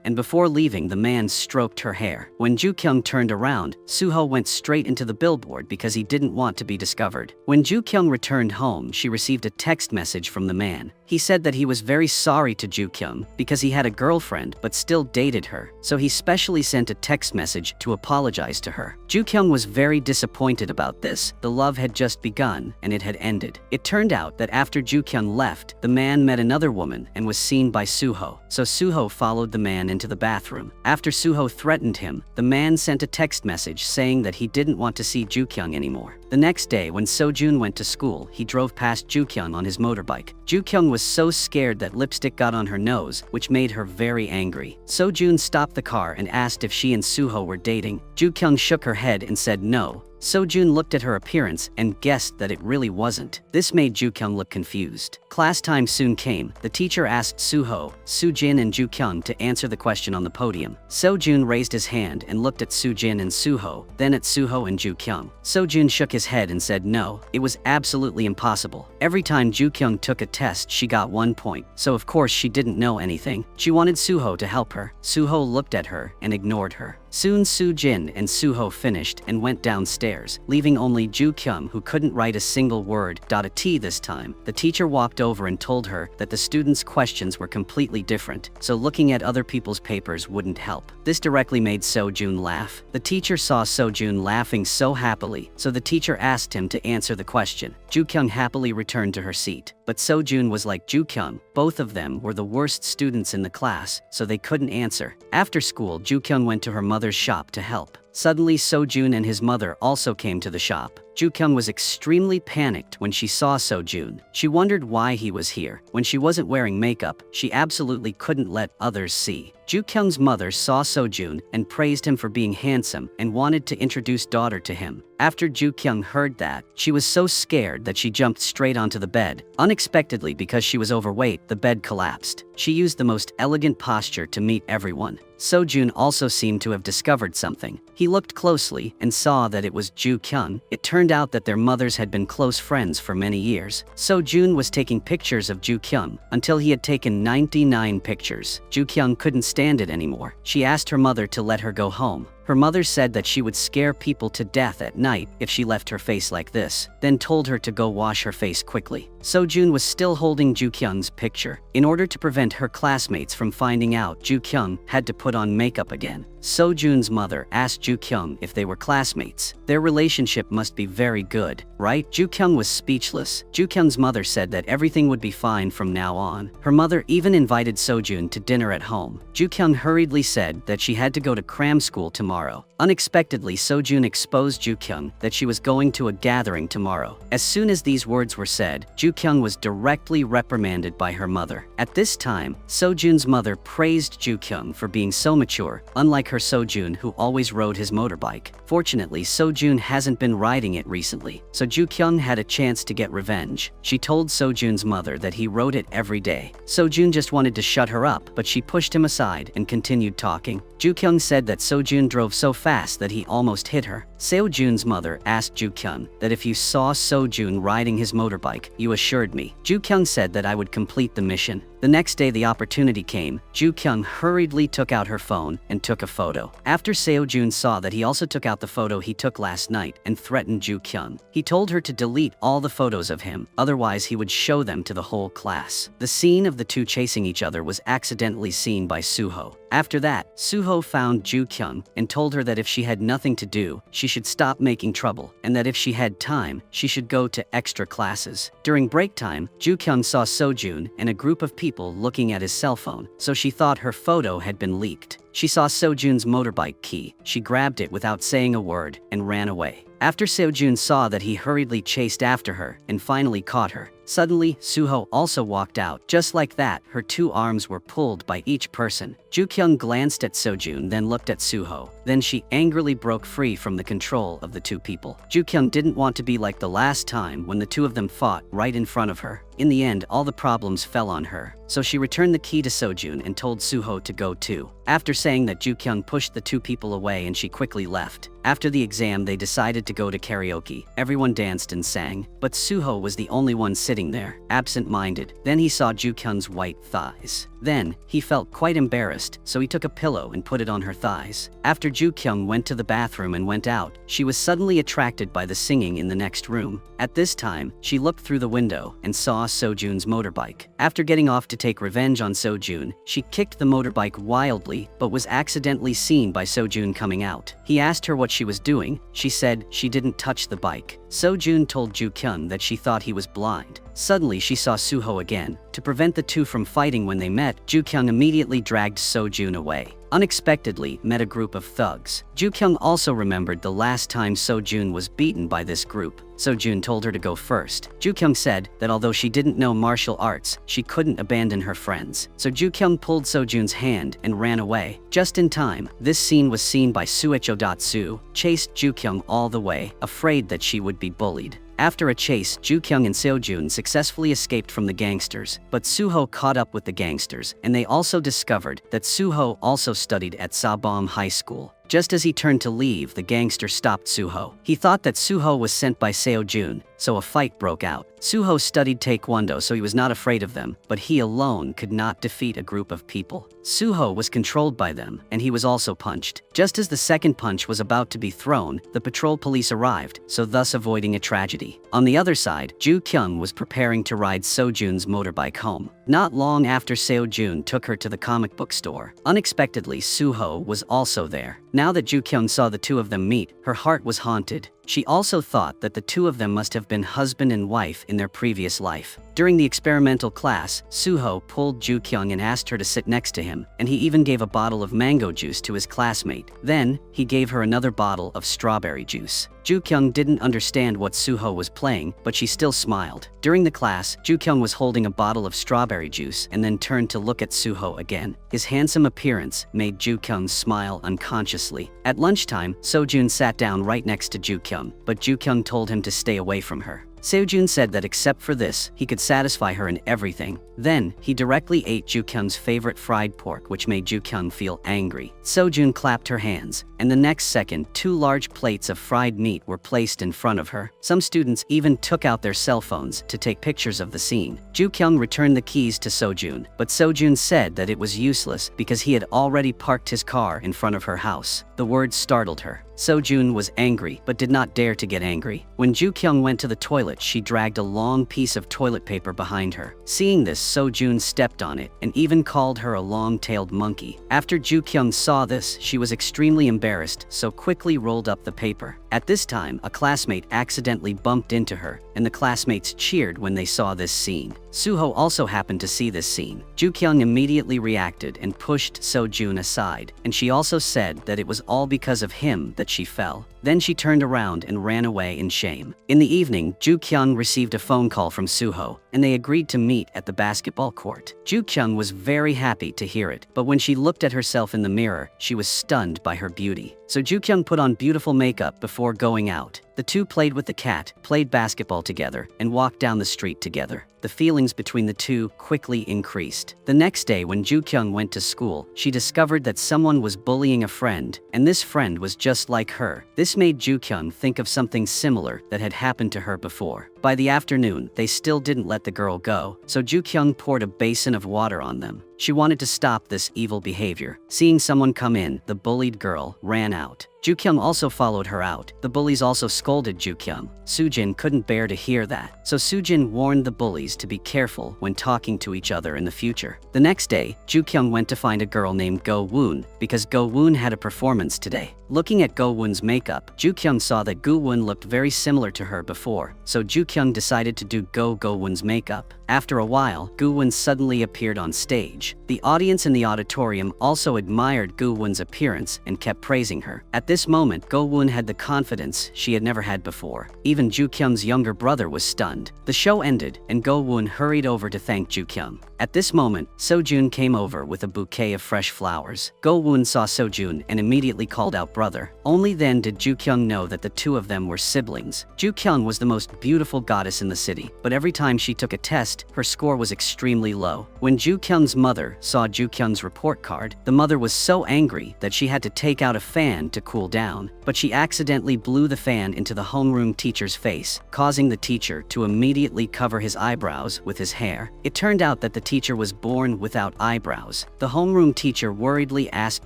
and before leaving, the man stroked her hair. When Ju Kyung turned around, Suho went straight into the billboard because he didn't want to be discovered. When Ju Kyung returned home, she received a text message from the man. He said that he was very sorry to Ju Kyung because he had a girlfriend but still dated her, so he specially sent a text message to apologize to her. Ju Kyung was very disappointed about this. The love had just begun and it had ended. It turned out that after Ju Kyung left, the man met another woman and was seen by Suho, so Suho followed the man into the bathroom. After Suho threatened him, the man sent a text message saying that he didn't want to see Ju Kyung anymore. The next day, when Sojun went to school, he drove past Ju Kyung on his motorbike. Ju Kyung was so scared that lipstick got on her nose, which made her very angry. Sojun stopped the car and asked if she and Suho were dating. Ju Kyung shook her head and said no. Sojun looked at her appearance and guessed that it really wasn't. This made Ju Kyung look confused. Class time soon came. The teacher asked Suho, Sujin and Ju Kyung to answer the question on the podium. Sojun raised his hand and looked at Sujin and Suho, then at Suho and Ju Kyung. Sojun shook his head and said no, it was absolutely impossible. Every time Ju Kyung took a test, she got 1 point, so of course she didn't know anything. She wanted Suho to help her. Suho looked at her and ignored her. Soon Sujin and Suho finished and went downstairs, leaving only Ju Kyung, who couldn't write a single word. A T this time. The teacher walked over and told her that the students' questions were completely different, so looking at other people's papers wouldn't help. This directly made Sojun laugh. The teacher saw Sojun laughing so happily, so the teacher asked him to answer the question. Ju Kyung happily returned to her seat, but Sojun was like Ju Kyung. Both of them were the worst students in the class, so they couldn't answer. After school, Ju Kyung went to her mother's shop to help. Suddenly, Sojun and his mother also came to the shop. Ju Kyung was extremely panicked when she saw Sojun. She wondered why he was here. When she wasn't wearing makeup, she absolutely couldn't let others see. Ju Kyung's mother saw Sojun and praised him for being handsome and wanted to introduce daughter to him. After Ju Kyung heard that, she was so scared that she jumped straight onto the bed. Unexpectedly, because she was overweight, the bed collapsed. She used the most elegant posture to meet everyone. Sojun also seemed to have discovered something. He looked closely and saw that it was Ju Kyung. It turned out that their mothers had been close friends for many years. Sojun was taking pictures of Ju Kyung until he had taken 99 pictures. Ju Kyung couldn't stand it anymore. She asked her mother to let her go home. Her mother said that she would scare people to death at night if she left her face like this, then told her to go wash her face quickly. Sojun was still holding Ju Kyung's picture. In order to prevent her classmates from finding out, Ju Kyung had to put on makeup again. Sojun's mother asked Ju Kyung if they were classmates. Their relationship must be very good, right? Ju Kyung was speechless. Ju Kyung's mother said that everything would be fine from now on. Her mother even invited Sojun to dinner at home. Ju Kyung hurriedly said that she had to go to cram school tomorrow. Unexpectedly, Sojun exposed Ju Kyung that she was going to a gathering tomorrow. As soon as these words were said, Ju Kyung was directly reprimanded by her mother. At this time, Sojun's mother praised Ju Kyung for being so mature, unlike her Sojun, who always rode his motorbike. Fortunately, Sojun hasn't been riding it recently, so Ju Kyung had a chance to get revenge. She told Sojun's mother that he rode it every day. Sojun just wanted to shut her up, but she pushed him aside and continued talking. Ju Kyung said that Sojun drove so fast that he almost hit her. Sojun's mother asked Ju Kyung that if you saw Sojun riding his motorbike, you assured me. Ju Kyung said that I would complete the mission. The next day the opportunity came. Ju Kyung hurriedly took out her phone and took a photo. After Seo-jun saw that, he also took out the photo he took last night and threatened Ju Kyung. He told her to delete all the photos of him, otherwise he would show them to the whole class. The scene of the two chasing each other was accidentally seen by Suho. After that, Suho found Ju Kyung and told her that if she had nothing to do, she should stop making trouble, and that if she had time, she should go to extra classes. During break time, Ju Kyung saw Sojun and a group of people looking at his cell phone, so she thought her photo had been leaked. She saw Sojun's motorbike key. She grabbed it without saying a word and ran away. After Sojun saw that, he hurriedly chased after her and finally caught her. Suddenly, Suho also walked out. Just like that, her 2 arms were pulled by each person. Ju Kyung glanced at Sojun, then looked at Suho. Then she angrily broke free from the control of the 2 people. Ju Kyung didn't want to be like the last time when the 2 of them fought right in front of her. In the end, all the problems fell on her, so she returned the key to Sojun and told Suho to go too. After saying that, Ju Kyung pushed the 2 people away and she quickly left. After the exam, they decided to go to karaoke. Everyone danced and sang, but Suho was the only one sitting there, absent-minded. Then he saw Ju Kyung's white thighs. Then, he felt quite embarrassed, so he took a pillow and put it on her thighs. After Ju Kyung went to the bathroom and went out, she was suddenly attracted by the singing in the next room. At this time, she looked through the window and saw Sojun's motorbike. After getting off to take revenge on Sojun, she kicked the motorbike wildly, but was accidentally seen by Sojun coming out. He asked her what she was doing. She said she didn't touch the bike. Sojun told Ju Kyung that she thought he was blind. Suddenly, she saw Suho again. To prevent the 2 from fighting when they met, Ju Kyung immediately dragged Sojun away. Unexpectedly, met a group of thugs. Ju Kyung also remembered the last time Sojun was beaten by this group. Sojun told her to go first. Ju Kyung said that although she didn't know martial arts, she couldn't abandon her friends. So Ju Kyung pulled Sojun's hand and ran away. Just in time, this scene was seen by Suecho. Su chased Ju Kyung all the way, afraid that she would be bullied. After a chase, Ju Kyung and Sojun successfully escaped from the gangsters, but Suho caught up with the gangsters, and they also discovered that Suho also studied at Sabom High School. Just as he turned to leave, the gangster stopped Suho. He thought that Suho was sent by Seo-jun, so a fight broke out. Suho studied Taekwondo, so he was not afraid of them, but he alone could not defeat a group of people. Suho was controlled by them, and he was also punched. Just as the second punch was about to be thrown, the patrol police arrived, so thus avoiding a tragedy. On the other side, Ju Kyung was preparing to ride Sojun's motorbike home. Not long after, Seo-jun took her to the comic book store. Unexpectedly, Suho was also there. Now that Ju Kyung saw the 2 of them meet, her heart was haunted. She also thought that the 2 of them must have been husband and wife in their previous life. During the experimental class, Suho pulled Ju Kyung and asked her to sit next to him, and he even gave a bottle of mango juice to his classmate. Then, he gave her another bottle of strawberry juice. Ju Kyung didn't understand what Suho was playing, but she still smiled. During the class, Ju Kyung was holding a bottle of strawberry juice and then turned to look at Suho again. His handsome appearance made Ju Kyung smile unconsciously. At lunchtime, Sojun sat down right next to Ju Kyung, but Ju Kyung told him to stay away from her. Seo-jun said that except for this, he could satisfy her in everything. Then, he directly ate Ju Kyung's favorite fried pork, which made Ju Kyung feel angry. Seo-jun clapped her hands, and the next second, 2 large plates of fried meat were placed in front of her. Some students even took out their cell phones to take pictures of the scene. Ju Kyung returned the keys to Seo-jun, but Seo-jun said that it was useless because he had already parked his car in front of her house. The words startled her. Seo-jun was angry, but did not dare to get angry. When Ju Kyung went to the toilet, she dragged a long piece of toilet paper behind her. Seeing this, Seo-jun stepped on it and even called her a long-tailed monkey. After Ju Kyung saw this, she was extremely embarrassed, so quickly rolled up the paper. At this time, a classmate accidentally bumped into her, and the classmates cheered when they saw this scene. Suho also happened to see this scene. Ju Kyung immediately reacted and pushed Seo-jun aside, and she also said that it was all because of him that she fell. Then she turned around and ran away in shame. In the evening, Ju Kyung received a phone call from Suho, and they agreed to meet at the basketball court. Ju Kyung was very happy to hear it, but when she looked at herself in the mirror, she was stunned by her beauty. So Ju Kyung put on beautiful makeup before going out. The two played with the cat, played basketball together, and walked down the street together. The feelings between the two quickly increased. The next day when Ju Kyung went to school, she discovered that someone was bullying a friend, and this friend was just like her. This made Ju Kyung think of something similar that had happened to her before. By the afternoon, they still didn't let the girl go, so Ju Kyung poured a basin of water on them. She wanted to stop this evil behavior. Seeing someone come in, the bullied girl ran out. Ju Kyung also followed her out. The bullies also scolded scolded Ju-kyung. Soo-jin couldn't bear to hear that, so Soo-jin warned the bullies to be careful when talking to each other in the future. The next day, Ju-kyung went to find a girl named Go-woon because Go-woon had a performance today. Looking at Go-woon's makeup, Ju-kyung saw that Go-woon looked very similar to her before, so Ju-kyung decided to do Go-woon's makeup. After a while, Go-woon suddenly appeared on stage. The audience in the auditorium also admired Go-woon's appearance and kept praising her. At this moment, Go-woon had the confidence she had never had before. Even Ju-kyung's younger brother was stunned. The show ended, and Go-woon hurried over to thank Ju-kyung. At this moment, Seo-jun came over with a bouquet of fresh flowers. Go-woon saw Seo-jun and immediately called out brother. Only then did Ju-kyung know that the two of them were siblings. Ju-kyung was the most beautiful goddess in the city, but every time she took a test, her score was extremely low. When Ju-kyung's mother saw Ju-kyung's report card, the mother was so angry that she had to take out a fan to cool down, but she accidentally blew the fan into the homeroom teacher's face, causing the teacher to immediately cover his eyebrows with his hair. It turned out that the teacher was born without eyebrows. The homeroom teacher worriedly asked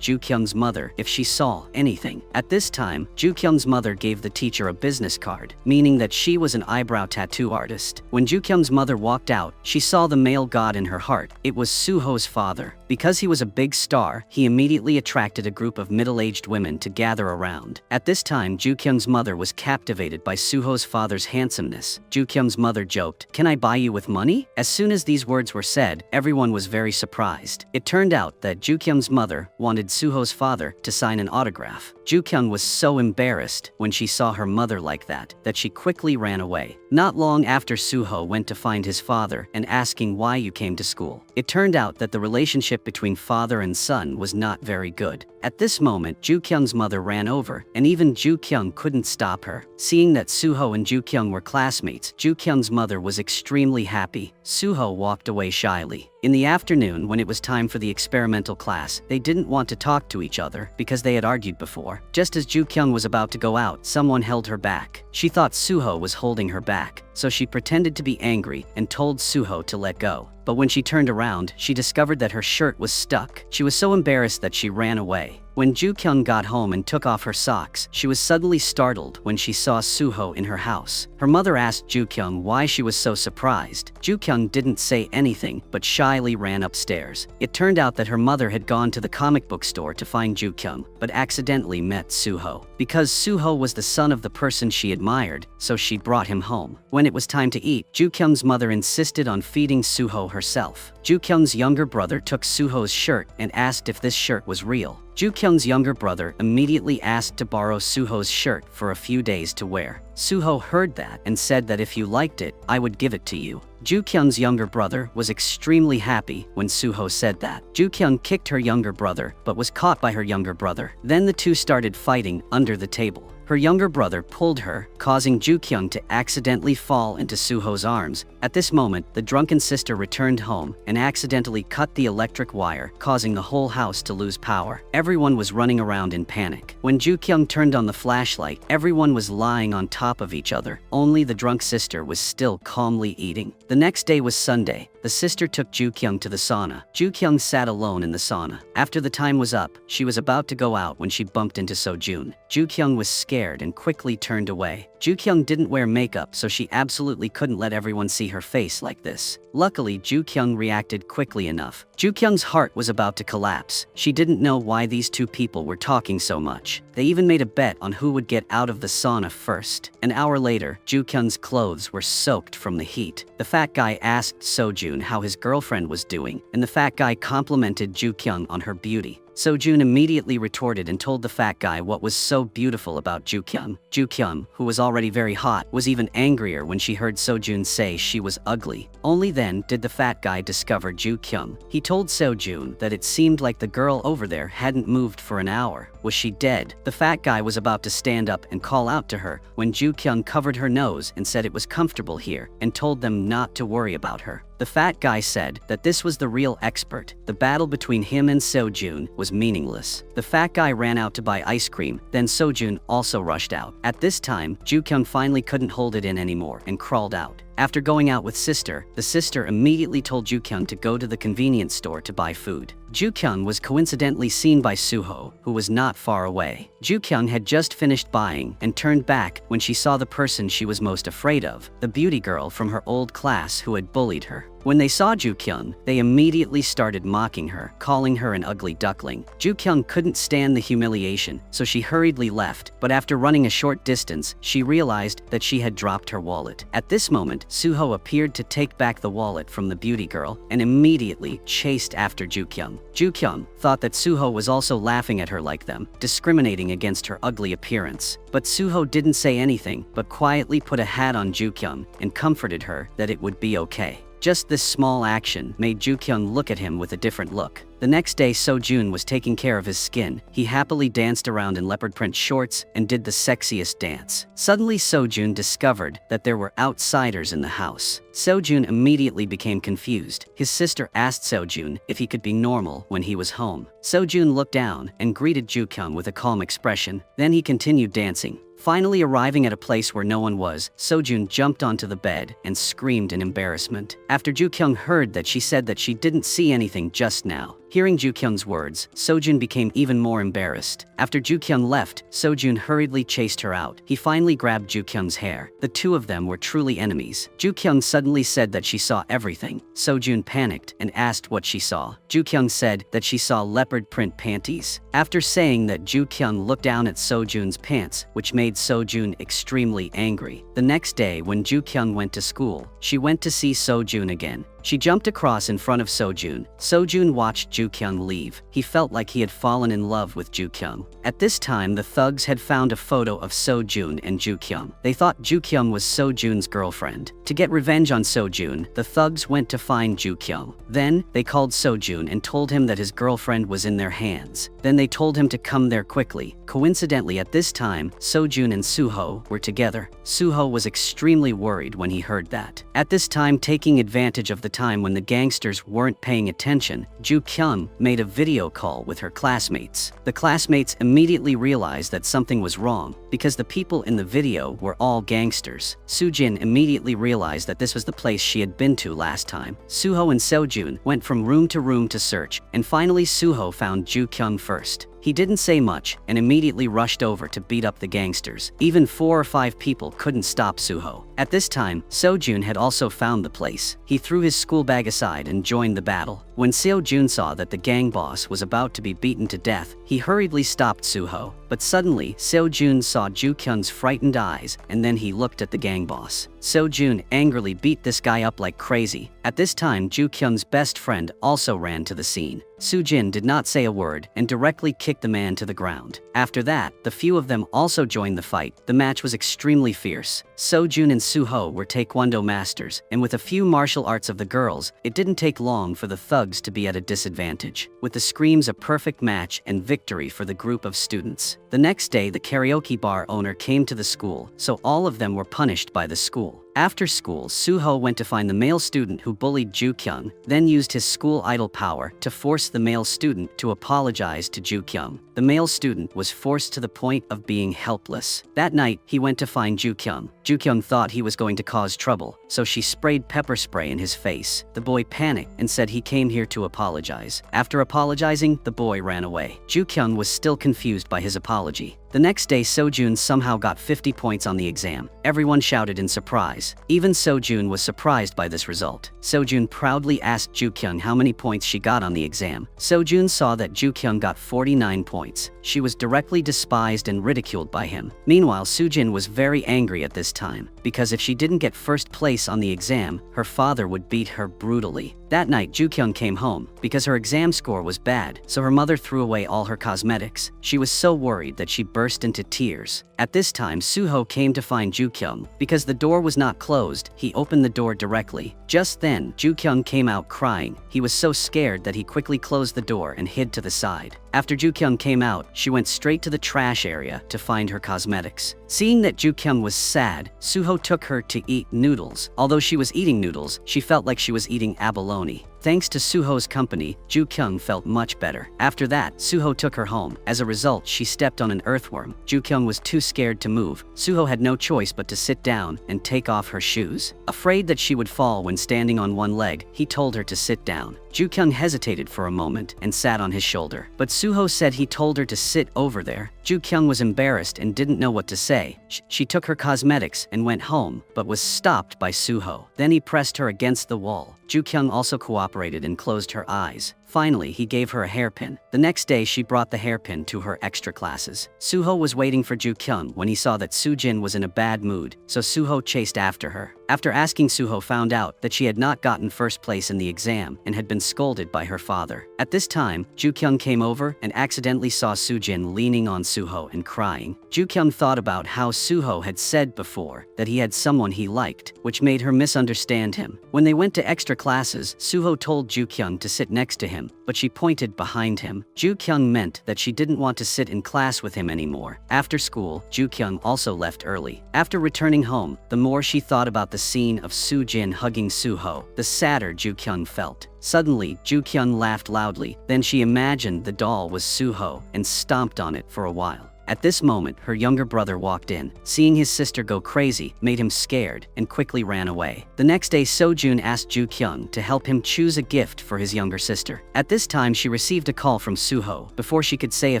Ju-kyung's mother if she saw anything. At this time, Ju-kyung's mother gave the teacher a business card, meaning that she was an eyebrow tattoo artist. When Ju-kyung's mother walked out, she saw the male god in her heart. It was Suho's father. Because he was a big star, he immediately attracted a group of middle-aged women to gather around. At this time, Ju-kyung's mother was captivated by Suho's father's handsomeness. Ju-kyung's mother joked, "Can I buy you with money?" As soon as these words were said, everyone was very surprised. It turned out that Ju-kyung's mother wanted Suho's father to sign an autograph. Ju-kyung was so embarrassed when she saw her mother like that she quickly ran away. Not long after, Suho went to find his father and asking why you came to school. It turned out that the relationship between father and son was not very good. At this moment, Ju-kyung's mother ran over, and even Ju-kyung couldn't stop her. Seeing that Suho and Ju-kyung were classmates, Ju-kyung's mother was extremely happy. Suho walked away shyly. In the afternoon, when it was time for the experimental class, they didn't want to talk to each other because they had argued before. Just as Ju-kyung was about to go out, someone held her back. She thought Suho was holding her back, so she pretended to be angry and told Suho to let go. But when she turned around, she discovered that her shirt was stuck. She was so embarrassed that she ran away. When Ju-kyung got home and took off her socks, she was suddenly startled when she saw Suho in her house. Her mother asked Ju-kyung why she was so surprised. Ju-kyung didn't say anything, but shyly ran upstairs. It turned out that her mother had gone to the comic book store to find Ju-kyung, but accidentally met Suho. Because Suho was the son of the person she admired, so she brought him home. When it was time to eat, Ju-kyung's mother insisted on feeding Suho herself. Ju-kyung's younger brother took Suho's shirt and asked if this shirt was real. Ju-kyung's younger brother immediately asked to borrow Suho's shirt for a few days to wear. Suho heard that and said that if you liked it, I would give it to you. Ju-kyung's younger brother was extremely happy when Suho said that. Ju-kyung kicked her younger brother, but was caught by her younger brother. Then the two started fighting under the table. Her younger brother pulled her, causing Ju-kyung to accidentally fall into Suho's arms. At this moment, the drunken sister returned home and accidentally cut the electric wire, causing the whole house to lose power. Everyone was running around in panic. When Ju-kyung turned on the flashlight, everyone was lying on top of each other. Only the drunk sister was still calmly eating. The next day was Sunday. The sister took Ju-kyung to the sauna. Ju-kyung sat alone in the sauna. After the time was up, she was about to go out when she bumped into Seo-jun. Ju-kyung was scared and quickly turned away. Ju-kyung didn't wear makeup, so she absolutely couldn't let everyone see her face like this. Luckily, Ju-kyung reacted quickly enough. Ju-kyung's heart was about to collapse. She didn't know why these two people were talking so much. They even made a bet on who would get out of the sauna first. An hour later, Ju-kyung's clothes were soaked from the heat. The fat guy asked Seo-jun how his girlfriend was doing, and the fat guy complimented Ju-kyung on her beauty. Seo-jun immediately retorted and told the fat guy what was so beautiful about Ju-kyung. Ju-kyung, who was already very hot, was even angrier when she heard Seo-jun say she was ugly. Only then did the fat guy discover Ju-kyung. He told Seo-jun that it seemed like the girl over there hadn't moved for an hour. Was she dead? The fat guy was about to stand up and call out to her when Ju-kyung covered her nose and said it was comfortable here and told them not to worry about her. The The fat guy said that this was the real expert. The battle between him and Sojun was meaningless. The fat guy ran out to buy ice cream, then Sojun also rushed out. At this time, Ju-kyung finally couldn't hold it in anymore and crawled out. After going out with sister, the sister immediately told Ju-kyung to go to the convenience store to buy food. Ju-kyung was coincidentally seen by Suho, who was not far away. Ju-kyung had just finished buying and turned back when she saw the person she was most afraid of, the beauty girl from her old class who had bullied her. When they saw Ju-kyung, they immediately started mocking her, calling her an ugly duckling. Ju-kyung couldn't stand the humiliation, so she hurriedly left, but after running a short distance, she realized that she had dropped her wallet. At this moment, Suho appeared to take back the wallet from the beauty girl and immediately chased after Ju-kyung. Ju-kyung thought that Suho was also laughing at her like them, discriminating against her ugly appearance. But Suho didn't say anything, but quietly put a hat on Ju-kyung and comforted her that it would be okay. Just this small action made Ju-kyung look at him with a different look. The next day, Sojun was taking care of his skin. He happily danced around in leopard print shorts and did the sexiest dance. Suddenly, Sojun discovered that there were outsiders in the house. Sojun immediately became confused. His sister asked Sojun if he could be normal when he was home. Sojun looked down and greeted Ju-kyung with a calm expression. Then he continued dancing. Finally arriving at a place where no one was, Sojun jumped onto the bed and screamed in embarrassment. After Ju-kyung heard that she said that she didn't see anything just now. Hearing Ju-kyung's words, Sojun became even more embarrassed. After Ju-kyung left, Sojun hurriedly chased her out. He finally grabbed Ju-kyung's hair. The two of them were truly enemies. Ju-kyung suddenly said that she saw everything. Sojun panicked and asked what she saw. Ju-kyung said that she saw leopard print panties. After saying that, Ju-kyung looked down at Sojun's pants, which made Sojun extremely angry. The next day, when Ju-kyung went to school, she went to see Sojun again. She jumped across in front of Sojun. Sojun watched Ju-kyung leave. He felt like he had fallen in love with Ju-kyung. At this time, the thugs had found a photo of Sojun and Ju-kyung. They thought Ju-kyung was Sojun's girlfriend. To get revenge on Sojun, the thugs went to find Ju-kyung. Then, they called Sojun and told him that his girlfriend was in their hands. Then they told him to come there quickly. Coincidentally, at this time, Sojun and Suho were together. Suho was extremely worried when he heard that. At this time, taking advantage of the time when the gangsters weren't paying attention, Ju-kyung made a video call with her classmates. The classmates immediately realized that something was wrong because the people in the video were all gangsters. Sujin immediately realized that this was the place she had been to last time. Suho and Sojun went from room to search, and finally Suho found Ju-kyung first. He didn't say much and immediately rushed over to beat up the gangsters. Even 4 or 5 people couldn't stop Suho. At this time, Sojun had also found the place. He threw his school bag aside and joined the battle. When Seo-jun saw that the gang boss was about to be beaten to death, he hurriedly stopped Suho. But suddenly, Seo-jun saw Ju-kyung's frightened eyes, and then he looked at the gang boss. Seo-jun angrily beat this guy up like crazy. At this time, Ju-kyung's best friend also ran to the scene. Sujin did not say a word and directly kicked the man to the ground. After that, the few of them also joined the fight. The match was extremely fierce. Seo-jun and Suho were taekwondo masters, and with a few martial arts of the girls, it didn't take long for the thugs to be at a disadvantage. With the screams, a perfect match and victory for the group of students. The next day, the karaoke bar owner came to the school, so all of them were punished by the school. After school, Suho went to find the male student who bullied Ju-kyung, then used his school idol power to force the male student to apologize to Ju-kyung. The male student was forced to the point of being helpless. That night, he went to find Ju-kyung. Ju-kyung thought he was going to cause trouble, so she sprayed pepper spray in his face. The boy panicked and said he came here to apologize. After apologizing, the boy ran away. Ju-kyung was still confused by his apology. The next day, Sojun somehow got 50 points on the exam. Everyone shouted in surprise. Even Sojun was surprised by this result. Sojun proudly asked Ju-kyung how many points she got on the exam. Sojun saw that Ju-kyung got 49 points. She was directly despised and ridiculed by him. Meanwhile, Sujin was very angry at this time, because if she didn't get first place on the exam, her father would beat her brutally. That night, Ju-kyung came home. Because her exam score was bad, so her mother threw away all her cosmetics. She was so worried that she burst into tears. At this time, Suho came to find Ju-kyung. Because the door was not closed, he opened the door directly. Just then, Ju-kyung came out crying. He was so scared that he quickly closed the door and hid to the side. After Ju-kyung came out, she went straight to the trash area to find her cosmetics. Seeing that Ju-kyung was sad, Suho took her to eat noodles. Although she was eating noodles, she felt like she was eating abalone. Thanks to Suho's company, Ju-kyung felt much better. After that, Suho took her home. As a result, she stepped on an earthworm. Ju-kyung was too scared to move. Suho had no choice but to sit down and take off her shoes. Afraid that she would fall when standing on one leg, he told her to sit down. Ju-kyung hesitated for a moment and sat on his shoulder. But Suho said he told her to sit over there. Ju-kyung was embarrassed and didn't know what to say. She took her cosmetics and went home, but was stopped by Suho. Then he pressed her against the wall. Ju-kyung also cooperated and closed her eyes. Finally, he gave her a hairpin. The next day, she brought the hairpin to her extra classes. Suho was waiting for Ju-kyung when he saw that Sujin was in a bad mood, so Suho chased after her. After asking, Suho found out that she had not gotten first place in the exam and had been scolded by her father. At this time, Ju-kyung came over and accidentally saw Sujin leaning on Suho and crying. Ju-kyung thought about how Suho had said before that he had someone he liked, which made her misunderstand him. When they went to extra classes, Suho told Ju-kyung to sit next to him, but she pointed behind him. Ju-kyung meant that she didn't want to sit in class with him anymore. After school, Ju-kyung also left early. After returning home, the more she thought about the scene of Sujin hugging Suho, the sadder Ju-kyung felt. Suddenly, Ju-kyung laughed loudly. Then she imagined the doll was Suho and stomped on it for a while. At this moment, her younger brother walked in. Seeing his sister go crazy made him scared and quickly ran away. The next day, Sojun asked Ju-kyung to help him choose a gift for his younger sister. At this time, she received a call from Suho. Before she could say a